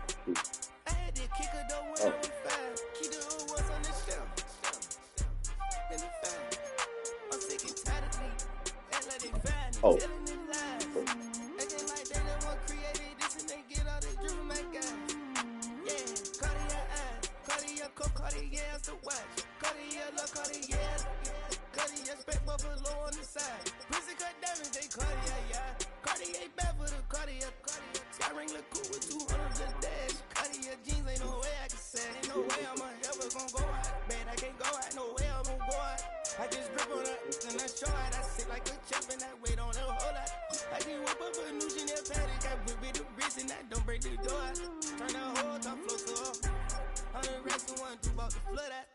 I had to kick her though when I was 5. Keep the old ones on the shelf. In the fan. I'm sick and tired of me. Act like they find it. Telling them lies. Acting like they the one created this and they get all this driven my guys. Yeah, Cartier eyes. Cartier coat, Cartier has to watch. Cartier look, Cartier. Cartier spec buffalo on the side. Pussy cut diamonds, they Cartier, yeah. Cartier bad for the Cartier. Sky ring look cool with 200 the dash. Cartier jeans, ain't no way I can say. Ain't no way I'm ever gonna go out. Man, I can't go out, no way I'm gonna go out. I just grip on her and I show out. I sit like a champ and I wait on her whole lot. I just whip up a new Chanel paddock. I whip with the wrist and I don't break the door out. Turn the whole top floor to off. 100 racks and 1, 2 about to flood out.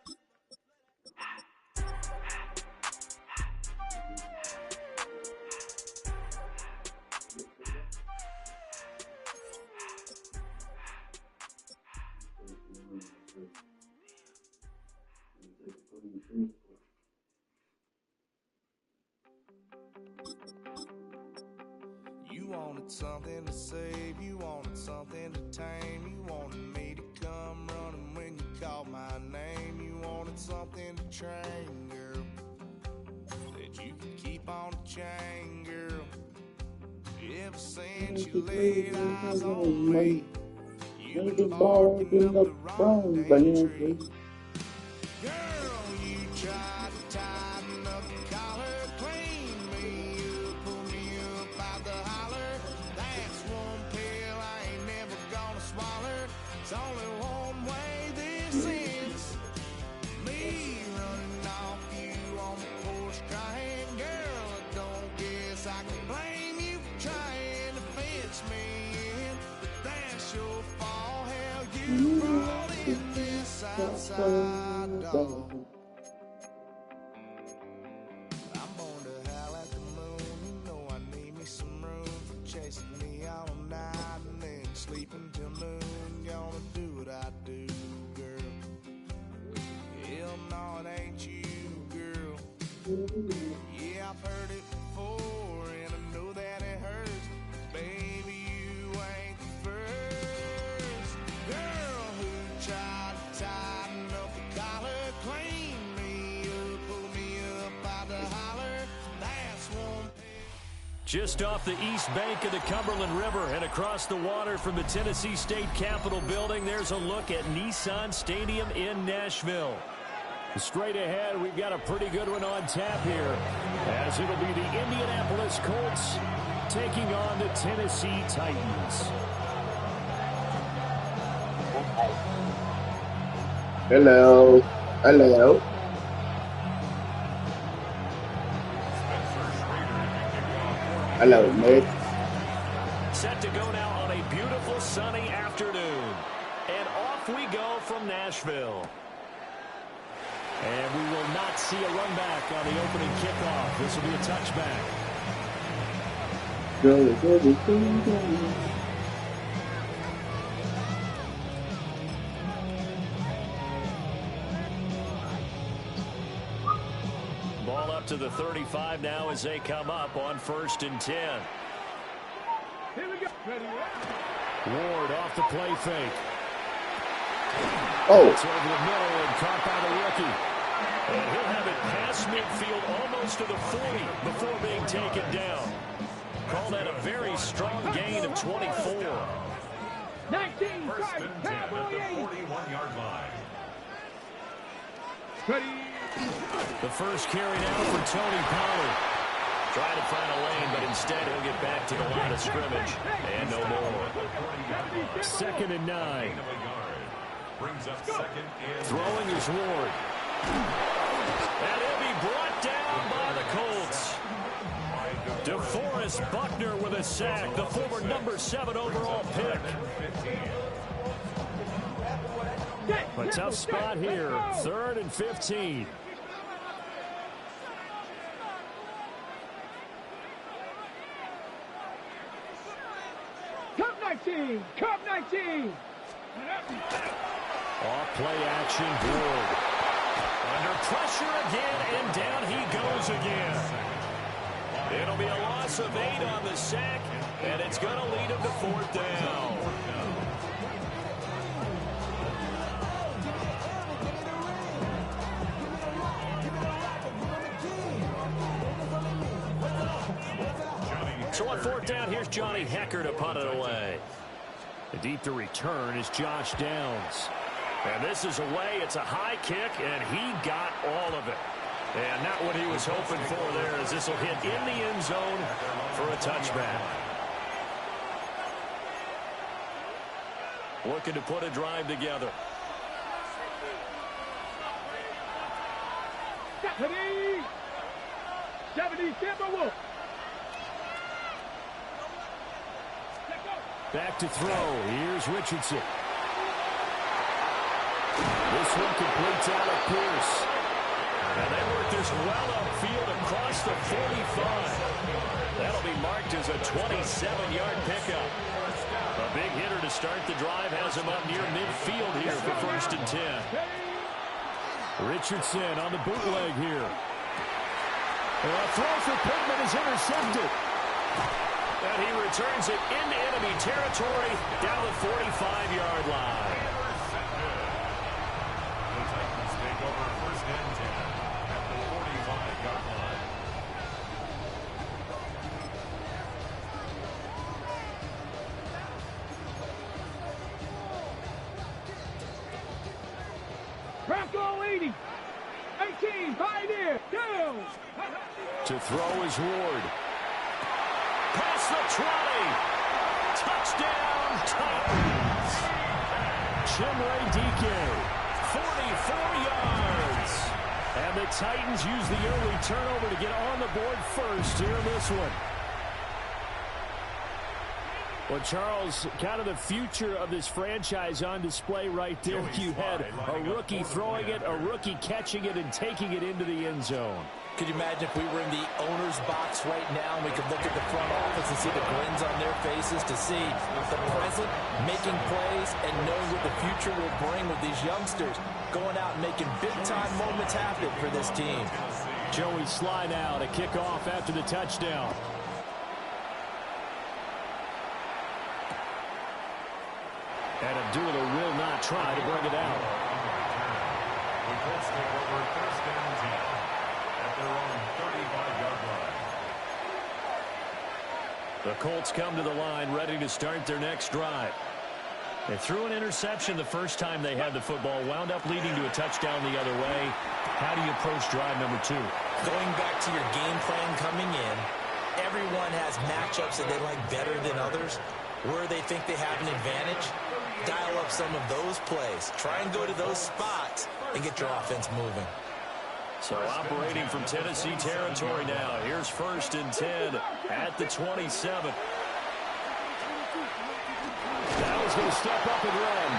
You wanted something to save, you wanted something to tame, you wanted me to come running when you called my name, you wanted something to train, girl, that you could keep on the chain, girl. Ever since you laid eyes on me, you've been barking up the wrong tree. Girl, you tried to tighten up the collar, clean me up, pull me up out the holler. That's one pill I ain't never gonna swallow. So only one way this ends. Me running off you on the porch crying, girl, I don't guess I can blame you for trying to fence me in. But that's your fault, hell, you brought in this outside dog. I'm born to howl at the moon, you know I need me some room for chasing me all night and then sleeping till noon. Gonna do what I do, girl. Hell no, it ain't you, girl. Yeah, I've heard it before, and I know that it hurts. Baby, you ain't the first girl who tried to tighten up the collar, clean me up, pull me up out the holler. That's one. Just off the east bank of the Cumberland River and across the water from the Tennessee State Capitol building, there's a look at Nissan Stadium in Nashville. Straight ahead, we've got a pretty good one on tap here, as it'll be the Indianapolis Colts taking on the Tennessee Titans. Hello. Hello. Hello, Nick. Set to go now on a beautiful sunny afternoon. And off we go from Nashville. And we will not see a run back on the opening kickoff. This will be a touchback. Go. Ball up to the 35 now as they come up on 1st and 10. Here we go. Ward off the play fake. Oh. It's over the middle and caught by the rookie. And he'll have it past midfield almost to the 40 before being taken down. Call that a very strong gain of 24. 19, 1st and 10 at the 41-yard line. Ready. The first carry now for Tony Pollard. Trying to find a lane, but instead he'll get back to the line of scrimmage. And no more. 2nd and 9. Brings up 2nd and throwing is Ward. And he'll be brought down by the Colts. DeForest Buckner with a sack, the former number 7 overall pick. A tough spot here, 3rd and 15. Cup 19, Cup 19. Off play action, Ward. Under pressure again, and down he goes again. It'll be a loss of 8 on the sack, and it's going to lead him to 4th down. So on 4th down, here's Johnny Hecker to punt it away. Deep to return is Josh Downs. And this is away. It's a high kick, and he got all of it. And not what he was hoping for there, as this will hit in the end zone for a touchback. Looking to put a drive together. Stephanie! 70 Timberwolves. Back to throw. Here's Richardson. This one completes out of Pierce. And they work this well upfield across the 45. That'll be marked as a 27-yard pickup. A big hitter to start the drive has him up near midfield here for 1st and 10. Richardson on the bootleg here. And a throw for Pittman is intercepted. And he returns it into enemy territory down the 45-yard line. The Titans take over 1st and 10 at the 45-yard line. Bronco 80. 18, Pioneer, down. To throw is Ward. Past the 20. Touchdown, Titans. DK, 44 yards. And the Titans use the early turnover to get on the board first here in this one. Well, Charles, kind of the future of this franchise on display right there. You had a rookie throwing it, a rookie catching it, and taking it into the end zone. Could you imagine if we were in the owner's box right now and we could look at the front office and see the grins on their faces to see the present making plays and knowing what the future will bring with these youngsters going out and making big-time moments happen for this team. Joey Sly now to kick off after the touchdown. And Abdullah will not try to bring it out. The Colts take over first down 10 at their own 35-yard line. The Colts come to the line ready to start their next drive. They threw an interception the first time they had the football, wound up leading to a touchdown the other way. How do you approach drive number 2? Going back to your game plan coming in, everyone has matchups that they like better than others. Where they think they have an advantage, dial up some of those plays. Try and go to those spots and get your offense moving. So operating from Tennessee territory now. Here's 1st and 10 at the 27. Dallas going to step up and run.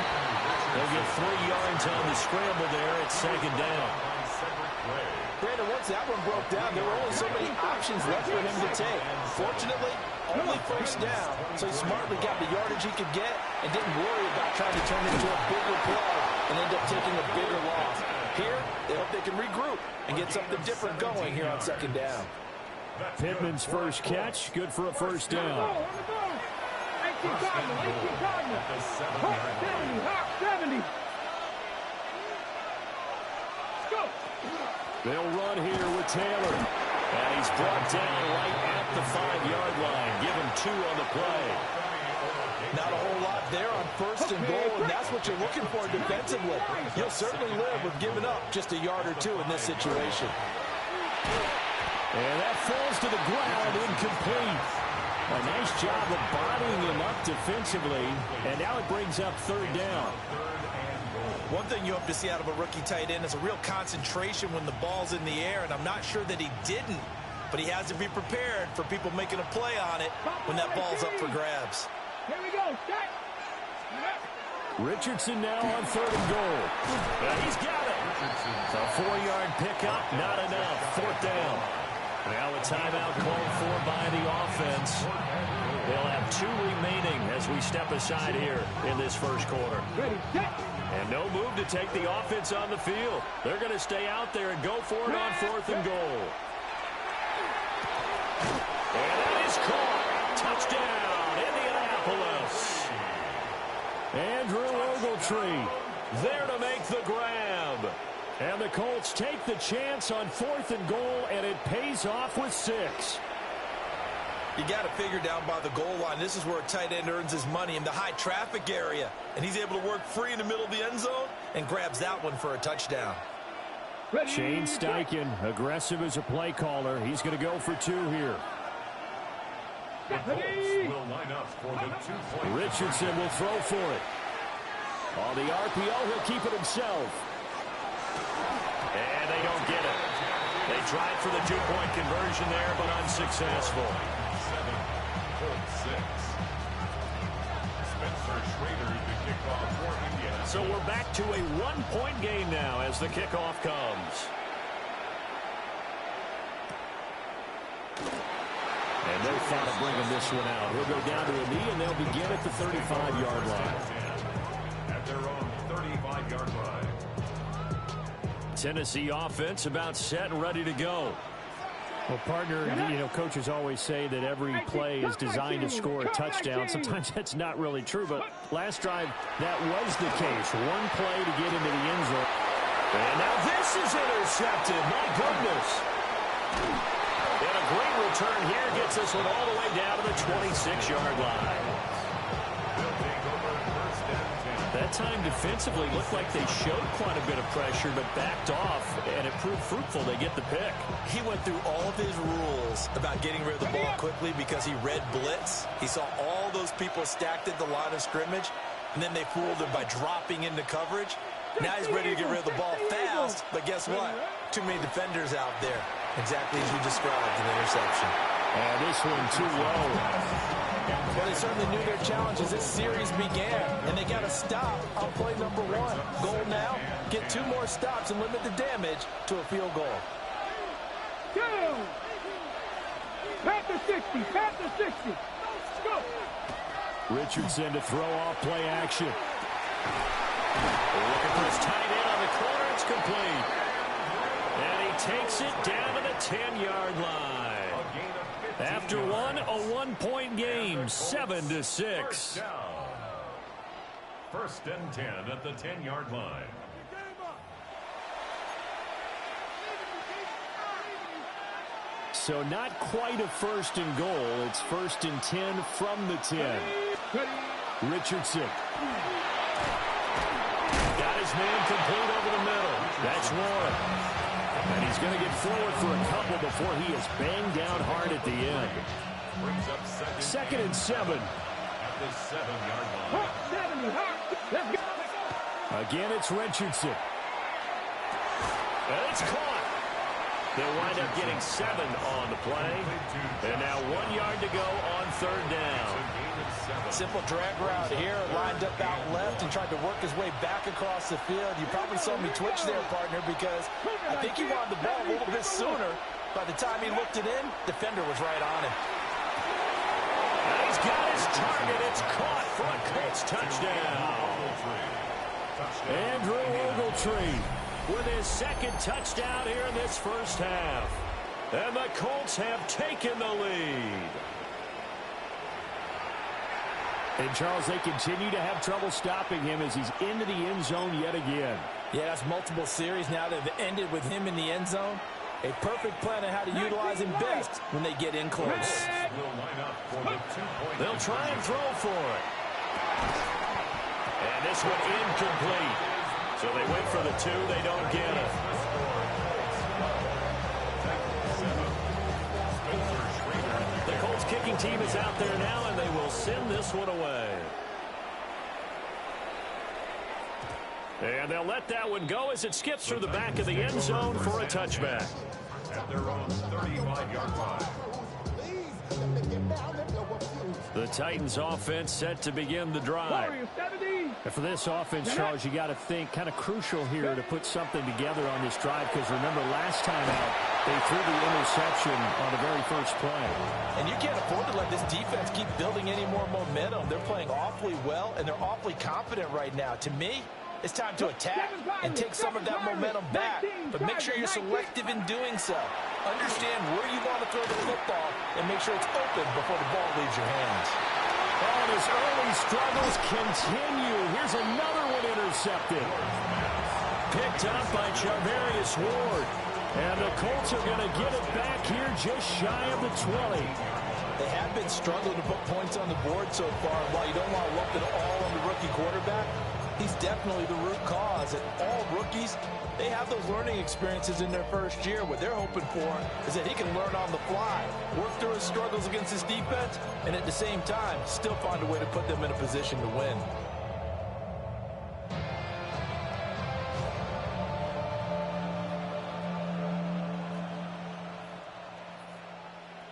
They'll get 3 yards on the scramble there at 2nd down. Brandon, once that one broke down, there were only so many options left for him to take. Fortunately, only 1st down, so he smartly got the yardage he could get and didn't worry about trying to turn it into a bigger play and end up taking a bigger loss. Here, they hope they can regroup and get something different going here on 2nd down. Pittman's first catch, good for a 1st down. 70. They'll run here with Taylor. And he's brought down right at the 5-yard line. Give him 2 on the play. Not a whole lot there on 1st and goal, and that's what you're looking for defensively. You'll certainly live with giving up just a yard or 2 in this situation. And that falls to the ground, incomplete. A nice job of bodying him up defensively, and now it brings up 3rd down. One thing you hope to see out of a rookie tight end is a real concentration when the ball's in the air, and I'm not sure that he didn't, but he has to be prepared for people making a play on it when that ball's up for grabs. Here we go. Richardson now on 3rd and goal. And he's got it. A 4-yard pickup, not enough. 4th down. Now a timeout called for by the offense. They'll have 2 remaining as we step aside here in this 1st quarter. And no move to take the offense on the field. They're going to stay out there and go for it on 4th and goal. And that is caught. Touchdown, Indianapolis. Andrew Ogletree there to make the grab. And the Colts take the chance on 4th and goal, and it pays off with 6. You got to figure down by the goal line. This is where a tight end earns his money, in the high traffic area. And he's able to work free in the middle of the end zone and grabs that one for a touchdown. Shane Steichen, aggressive as a play caller. He's going to go for 2 here. The Colts will line up for the 2-point. Richardson will throw for it. On the RPO, he'll keep it himself. And they don't get it. They tried for the 2-point conversion there, but unsuccessful. 7-6. Spencer Schrader, the kickoff for Indiana. So we're back to a 1-point game now as the kickoff comes. And no thought of bringing this one out. He'll go down to a knee, and they'll begin at the 35-yard line. At their own 35-yard line. Tennessee offense about set and ready to go. Well, partner, you know, coaches always say that every play is designed to score a touchdown. Sometimes that's not really true, but last drive, that was the case. 1 play to get into the end zone. And now this is intercepted. My goodness. And a great return here gets this one all the way down to the 26-yard line. That time defensively looked like they showed quite a bit of pressure, but backed off, and it proved fruitful. They get the pick. He went through all of his rules about getting rid of the ball quickly because he read blitz. He saw all those people stacked at the line of scrimmage, and then they fooled him by dropping into coverage. Now he's ready to get rid of the ball fast, but guess what? Too many defenders out there. Exactly as you described, an interception. And this one too low. Well, they certainly knew their challenge as this series began, and they got to stop on play number 1. Goal now, get 2 more stops and limit the damage to a field goal. Go! Pat the 60, pat the 60. Go! Richardson to throw off play action. Looking for his tight end on the corner. It's complete. And he takes it down to the 10-yard line. After one, a 1-point game, 7-6. First and 10 at the 10-yard line. So not quite a first and goal. It's first and 10 from the 10. Richardson. Got his man complete over the middle. That's one. And he's going to get forward for a couple before he is banged down hard at the end. Second and 7. At the 7-yard line. Again, it's Richardson. And it's caught. They'll wind up getting 7 on the play. And now 1 yard to go on third down. Simple drag route here, lined up out left and tried to work his way back across the field. You probably saw me twitch there, partner, because I think he wanted the ball a little bit sooner. By the time he looked it in, defender was right on him. And he's got his target. It's caught for a Colts touchdown. Andrew Ogletree with his second touchdown here in this first half. And the Colts have taken the lead. And, Charles, they continue to have trouble stopping him as he's into the end zone yet again. Yeah, that's multiple series now that have ended with him in the end zone. A perfect plan on how to utilize him best when they get in close. They'll try and throw for it. And this one incomplete. So they wait for the 2. They don't get it. The Colts kicking team is out there now, and they will send this one away. And they'll let that one go as it skips through the back of the end zone for a touchback. At their own 35-yard line. The Titans offense set to begin the drive. And for this offense, Charles, you got to think kind of crucial here to put something together on this drive, because remember last time out they threw the interception on the very first play. And you can't afford to let this defense keep building any more momentum. They're playing awfully well, and they're awfully confident right now. To me, it's time to attack and take some of that momentum back, but make sure you're selective in doing so. Understand where you want to throw the football and make sure it's open before the ball leaves your hands. And his early struggles continue. Here's another one intercepted. Picked up by Charvarius Ward. And the Colts are going to get it back here just shy of the 20. They have been struggling to put points on the board so far. And while you don't want to lump it all on the rookie quarterback, he's definitely the root cause. And all rookies, they have those learning experiences in their first year. What they're hoping for is that he can learn on the fly, work through his struggles against his defense, and at the same time, still find a way to put them in a position to win.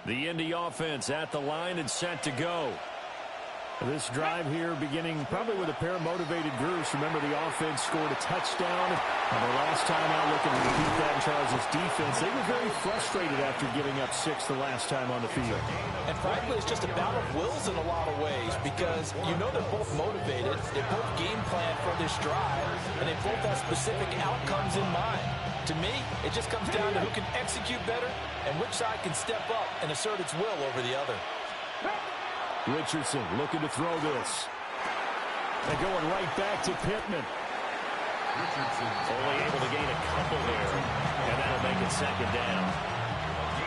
The Indy offense at the line and set to go. This drive here beginning probably with a pair of motivated groups. Remember, the offense scored a touchdown. And the last time out, looking to repeat that in Charles' defense, they were very frustrated after giving up 6 the last time on the field. And frankly, it's just a battle of wills in a lot of ways, because you know they're both motivated, they both game plan for this drive, and they both have specific outcomes in mind. To me, it just comes down to who can execute better and which side can step up and assert its will over the other. Richardson looking to throw this. And going right back to Pittman. Only able to gain a couple there. And that'll make it second down.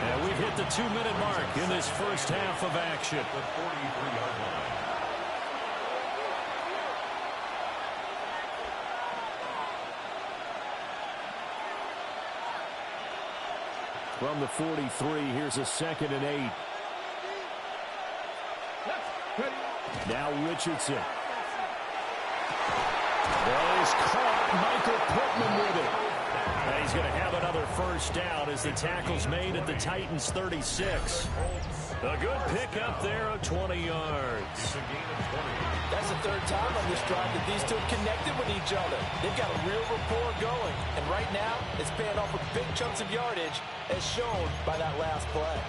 And we've hit the 2-minute mark in this first half of action. The 43-yard line. From the 43, here's a 2nd and 8. Now Richardson. Well, he's caught Michael Pittman with it. And he's going to have another first down as the tackle's made at the Titans' 36. A good pickup there of 20 yards. That's the third time on this drive that these two have connected with each other. They've got a real rapport going. And right now, it's paying off with big chunks of yardage, as shown by that last play.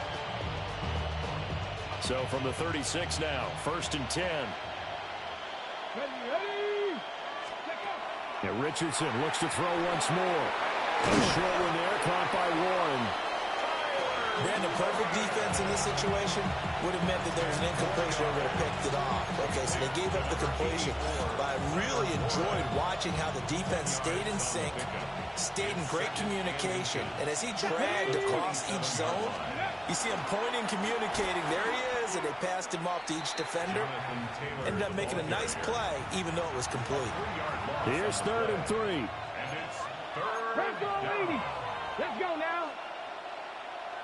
So from the 36 now, 1st and 10. And Richardson looks to throw once more. A short one there, caught by Warren. Brandon, perfect defense in this situation would have meant that there was an incompletion and would have picked it off. Okay, so they gave up the completion. But I really enjoyed watching how the defense stayed in sync, stayed in great communication. And as he dragged across each zone, you see him pointing, communicating. There he is, and they passed him off to each defender. Ended up making a nice play, even though it was complete. Here's 3rd and 3. Let's go, ladies. Let's go now.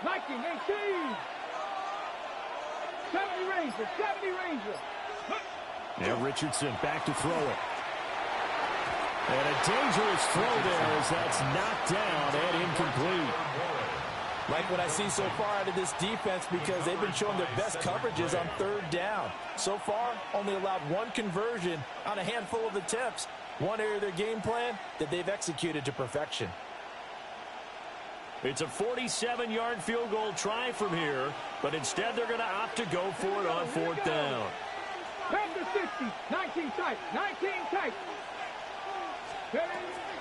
Liking 18. 70 Ranger, 70 Ranger. Now Richardson back to throw it. And a dangerous throw there as that's knocked down and incomplete. Like what I see so far out of this defense, because they've been showing their best coverages on 3rd down. So far, only allowed one conversion on a handful of attempts. One area of their game plan that they've executed to perfection. It's a 47-yard field goal try from here, but instead they're going to opt to go for it on 4th down. Back to 60, 19 tight, 19 tight.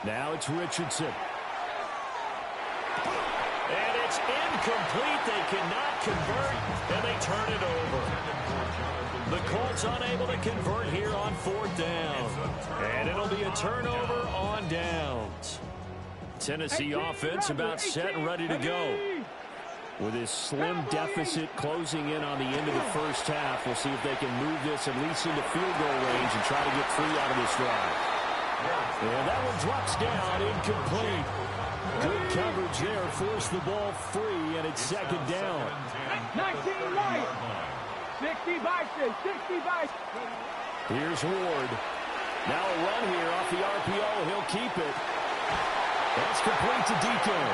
Now it's Richardson. And it's incomplete. They cannot convert, and they turn it over. The Colts unable to convert here on 4th down. And it'll be a turnover on downs. Tennessee offense about set and ready to go. With this slim deficit closing in on the end of the first half, we'll see if they can move this at least into field goal range and try to get 3 out of this drive. And that one drops down, incomplete. Good coverage there, forced the ball free, and it's 2nd down. 19 right. 60 Bison, 60 Bison. Here's Ward. Now a run here off the RPO. He'll keep it. That's complete to Deacon.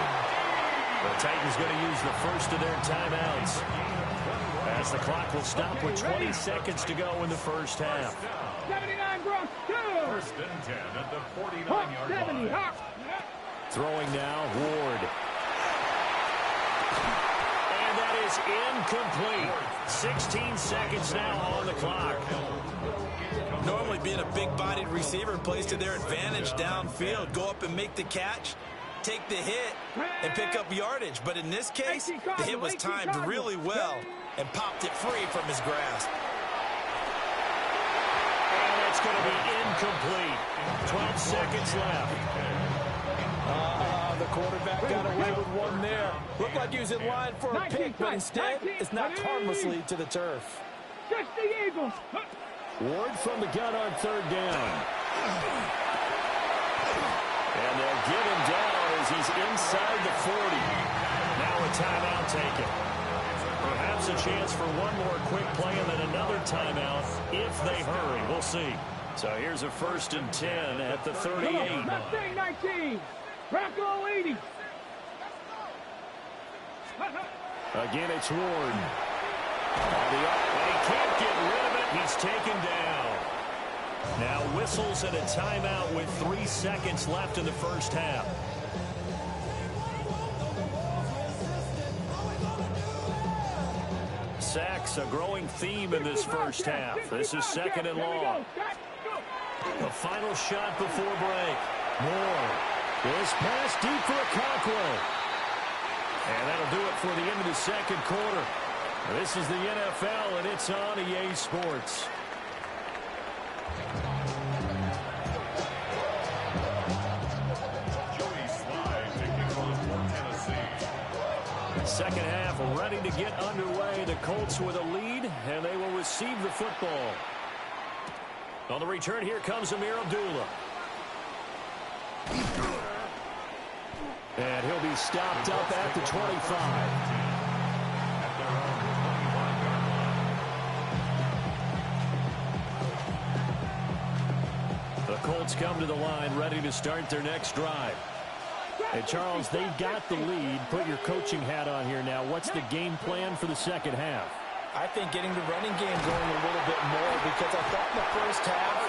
The Titans going to use the first of their timeouts, as the clock will stop with 20 seconds to go in the first half. 79 Bronx, 2. 1st and 10 at the 49-yard line. Throwing now, Ward. And that is incomplete. 16 seconds now on the clock. Normally being a big-bodied receiver plays to their advantage downfield. Go up and make the catch, take the hit, and pick up yardage. But in this case, the hit was timed really well and popped it free from his grasp. And it's going to be incomplete. 12 seconds left. The quarterback got away with one there. Looked like he was in line for a pick, but instead, it's knocked harmlessly to the turf. Just the Eagles. Ward from the gun on 3rd down. And they'll get him down as he's inside the 40. Now a timeout taken. Perhaps a chance for one more quick play and then another timeout if they hurry. We'll see. So here's a 1st and 10 at the 38. Mustang 19. Bronco 80. Again, it's Ward. And he can't get rid of it. He's taken down. Now whistles and a timeout with 3 seconds left in the first half. Sacks, a growing theme in this first half. This is 2nd and long. The final shot before break. Moore. This pass deep for Conquest. And that'll do it for the end of the 2nd quarter. This is the NFL, and it's on EA Sports. Second half ready to get underway. The Colts with a lead, and they will receive the football. On the return, here comes Amir Abdullah. And he'll be stopped up at the 25. The Colts come to the line, ready to start their next drive. And, Charles, they've got the lead. Put your coaching hat on here now. What's the game plan for the second half? I think getting the running game going a little bit more, because I thought in the first half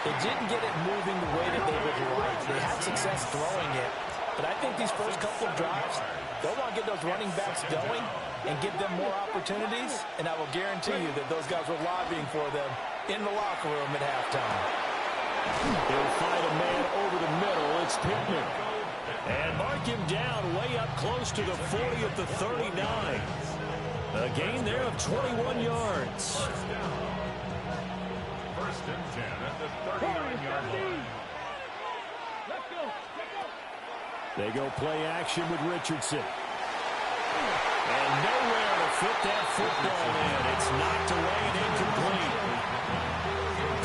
they didn't get it moving the way that they would like. They had success throwing it. But I think these first couple of drives, they'll want to get those running backs going and give them more opportunities. And I will guarantee you that those guys were lobbying for them in the locker room at halftime. They'll find a man over the middle. It's Pittman. And mark him down way up close to the 40 at the 39. A gain there of 21 yards. First and 10 at the 39-yard line. They go play action with Richardson. And nowhere to fit that football in. It's knocked away and incomplete.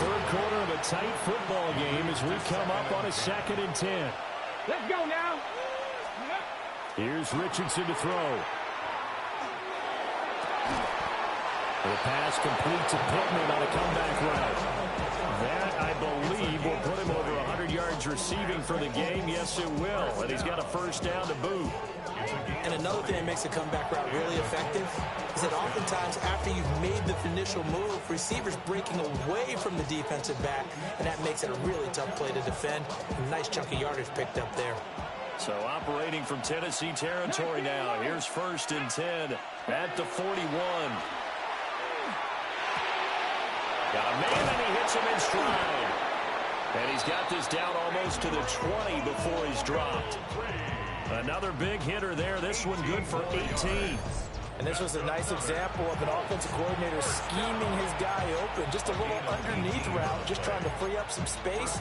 Third quarter of a tight football game as we come up on a 2nd and 10. Let's go now. Here's Richardson to throw. The pass complete to Pittman on a comeback route. That, I believe, will put him over 100 yards receiving for the game. Yes, it will. And he's got a first down to boot. And another thing that makes a comeback route really effective is that oftentimes after you've made the initial move, receivers breaking away from the defensive back, and that makes it a really tough play to defend. A nice chunk of yardage picked up there. So operating from Tennessee territory now. Here's 1st and 10 at the 41. Got a man, and he hits him in stride. And he's got this down almost to the 20 before he's dropped. Another big hitter there. This one good for 18. And this was a nice example of an offensive coordinator scheming his guy open. Just a little underneath route, just trying to free up some space.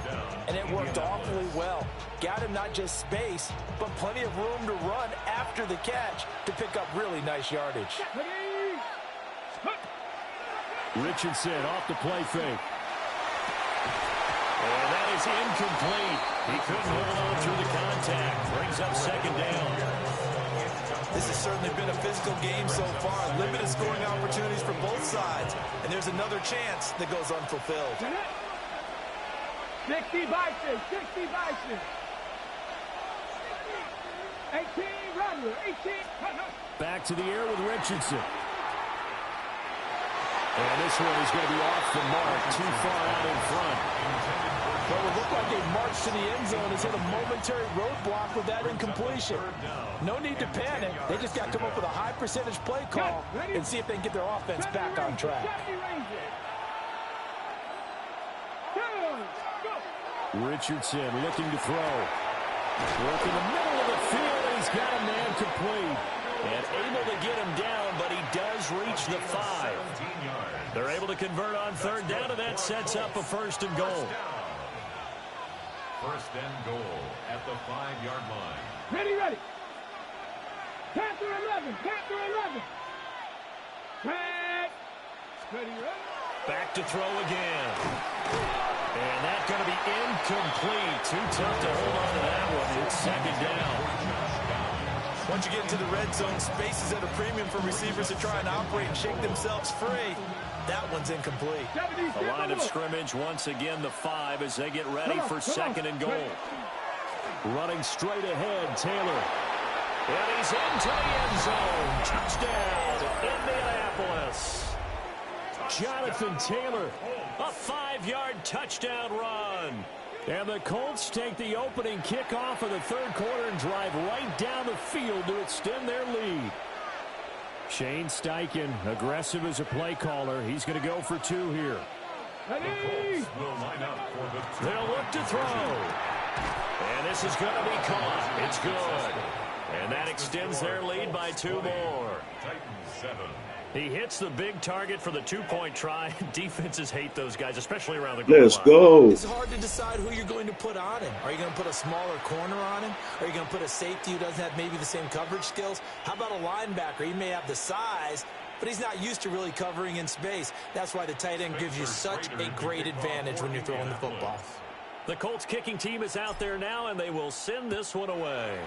And it worked awfully well. Got him not just space, but plenty of room to run after the catch to pick up really nice yardage. Richardson off the play fake. And that is incomplete. He couldn't hold on through the contact. Brings up 2nd down. This has certainly been a physical game so far. Limited scoring opportunities for both sides. And there's another chance that goes unfulfilled. 60 Bison, 60 Bison. 18 Runner, 18. Back to the air with Richardson. And this one is going to be off the mark, too far out in front. Well, it looked like they marched to the end zone, has hit a momentary roadblock with that incompletion. No need to panic. They just got to come up with a high percentage play call and see if they can get their offense back on track. Richardson looking to throw. Work in the middle of the field, and he's got a man complete. And able to get him down, but he does reach the 5. They're able to convert on 3rd down, and that sets up a 1st and goal. 1st and goal at the 5-yard line. Ready, ready. Panther 11, Panther 11. Track. Ready, ready. Back to throw again. And that's going to be incomplete. Too tough to hold on to that one. It's 2nd down. Once you get into the red zone, space is at a premium for receivers to try and operate and shake themselves free. That one's incomplete. A line of scrimmage, once again, the 5 as they get ready for 2nd and goal. Running straight ahead, Taylor. And he's into the end zone. Touchdown, Indianapolis. Jonathan Taylor, a 5-yard touchdown run. And the Colts take the opening kickoff of the 3rd quarter and drive right down the field to extend their lead. Shane Steichen, aggressive as a play caller. He's going to go for 2 here. They'll look to throw. And this is going to be caught. It's good. And that extends their lead by 2 more. Titans 7. He hits the big target for the 2-point try. Defenses hate those guys, especially around the goal line. Let's go. It's hard to decide who you're going to put on him. Are you going to put a smaller corner on him? Are you going to put a safety who doesn't have maybe the same coverage skills? How about a linebacker? He may have the size, but he's not used to really covering in space. That's why the tight end gives you such a great advantage when you're throwing the football. The Colts kicking team is out there now, and they will send this one away.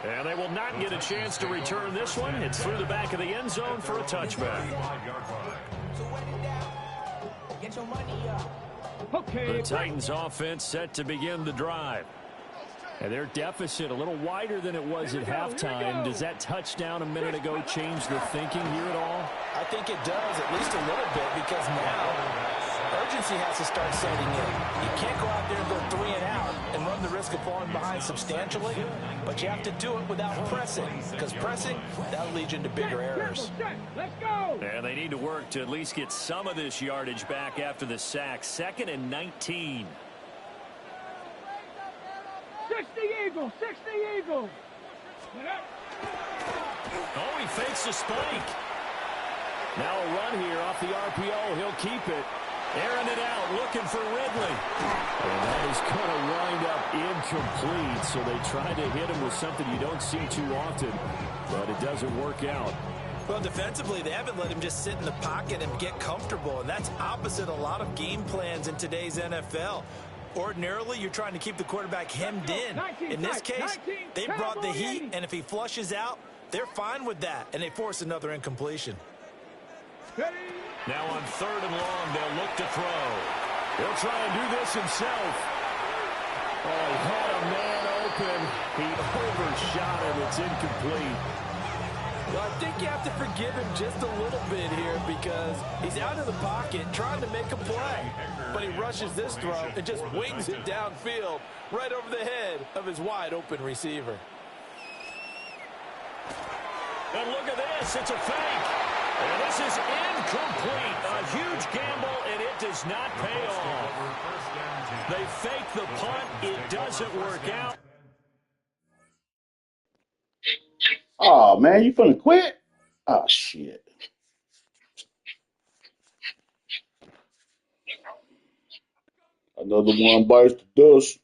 And they will not get a chance to return this one. It's through the back of the end zone for a touchback. Get your money up. The Titans offense set to begin the drive. And their deficit a little wider than it was at halftime. Does that touchdown a minute ago change the thinking here at all? I think it does, at least a little bit, because now urgency has to start setting in. You can't go out there and go 3 and out and run the risk of falling behind substantially, but you have to do it without pressing, because pressing, that'll lead you into bigger errors. Let's go. And they need to work to at least get some of this yardage back after the sack. 2nd and 19. 60 Eagles, 60 Eagles. Oh, he fakes the spike. Now a run here off the RPO. He'll keep it. Airing it out, looking for Ridley. And that is going to wind up incomplete. So they try to hit him with something you don't see too often, but it doesn't work out. Well, defensively, they haven't let him just sit in the pocket and get comfortable, and that's opposite a lot of game plans in today's NFL. Ordinarily, you're trying to keep the quarterback hemmed in. In this case, they brought the heat, and if he flushes out, they're fine with that, and they force another incompletion. Now on 3rd and long, they'll look to throw. He'll try and do this himself. Oh, he had a man open. He overshot him. It's incomplete. Well, I think you have to forgive him just a little bit here because he's out of the pocket trying to make a play. But he rushes this throw and just wings it downfield right over the head of his wide-open receiver. And look at this. It's a fake. And this is incomplete. A huge gamble, and it does not pay off. They fake the punt. It doesn't work out. Oh, man, you finna quit? Oh, shit. Another one bites the dust.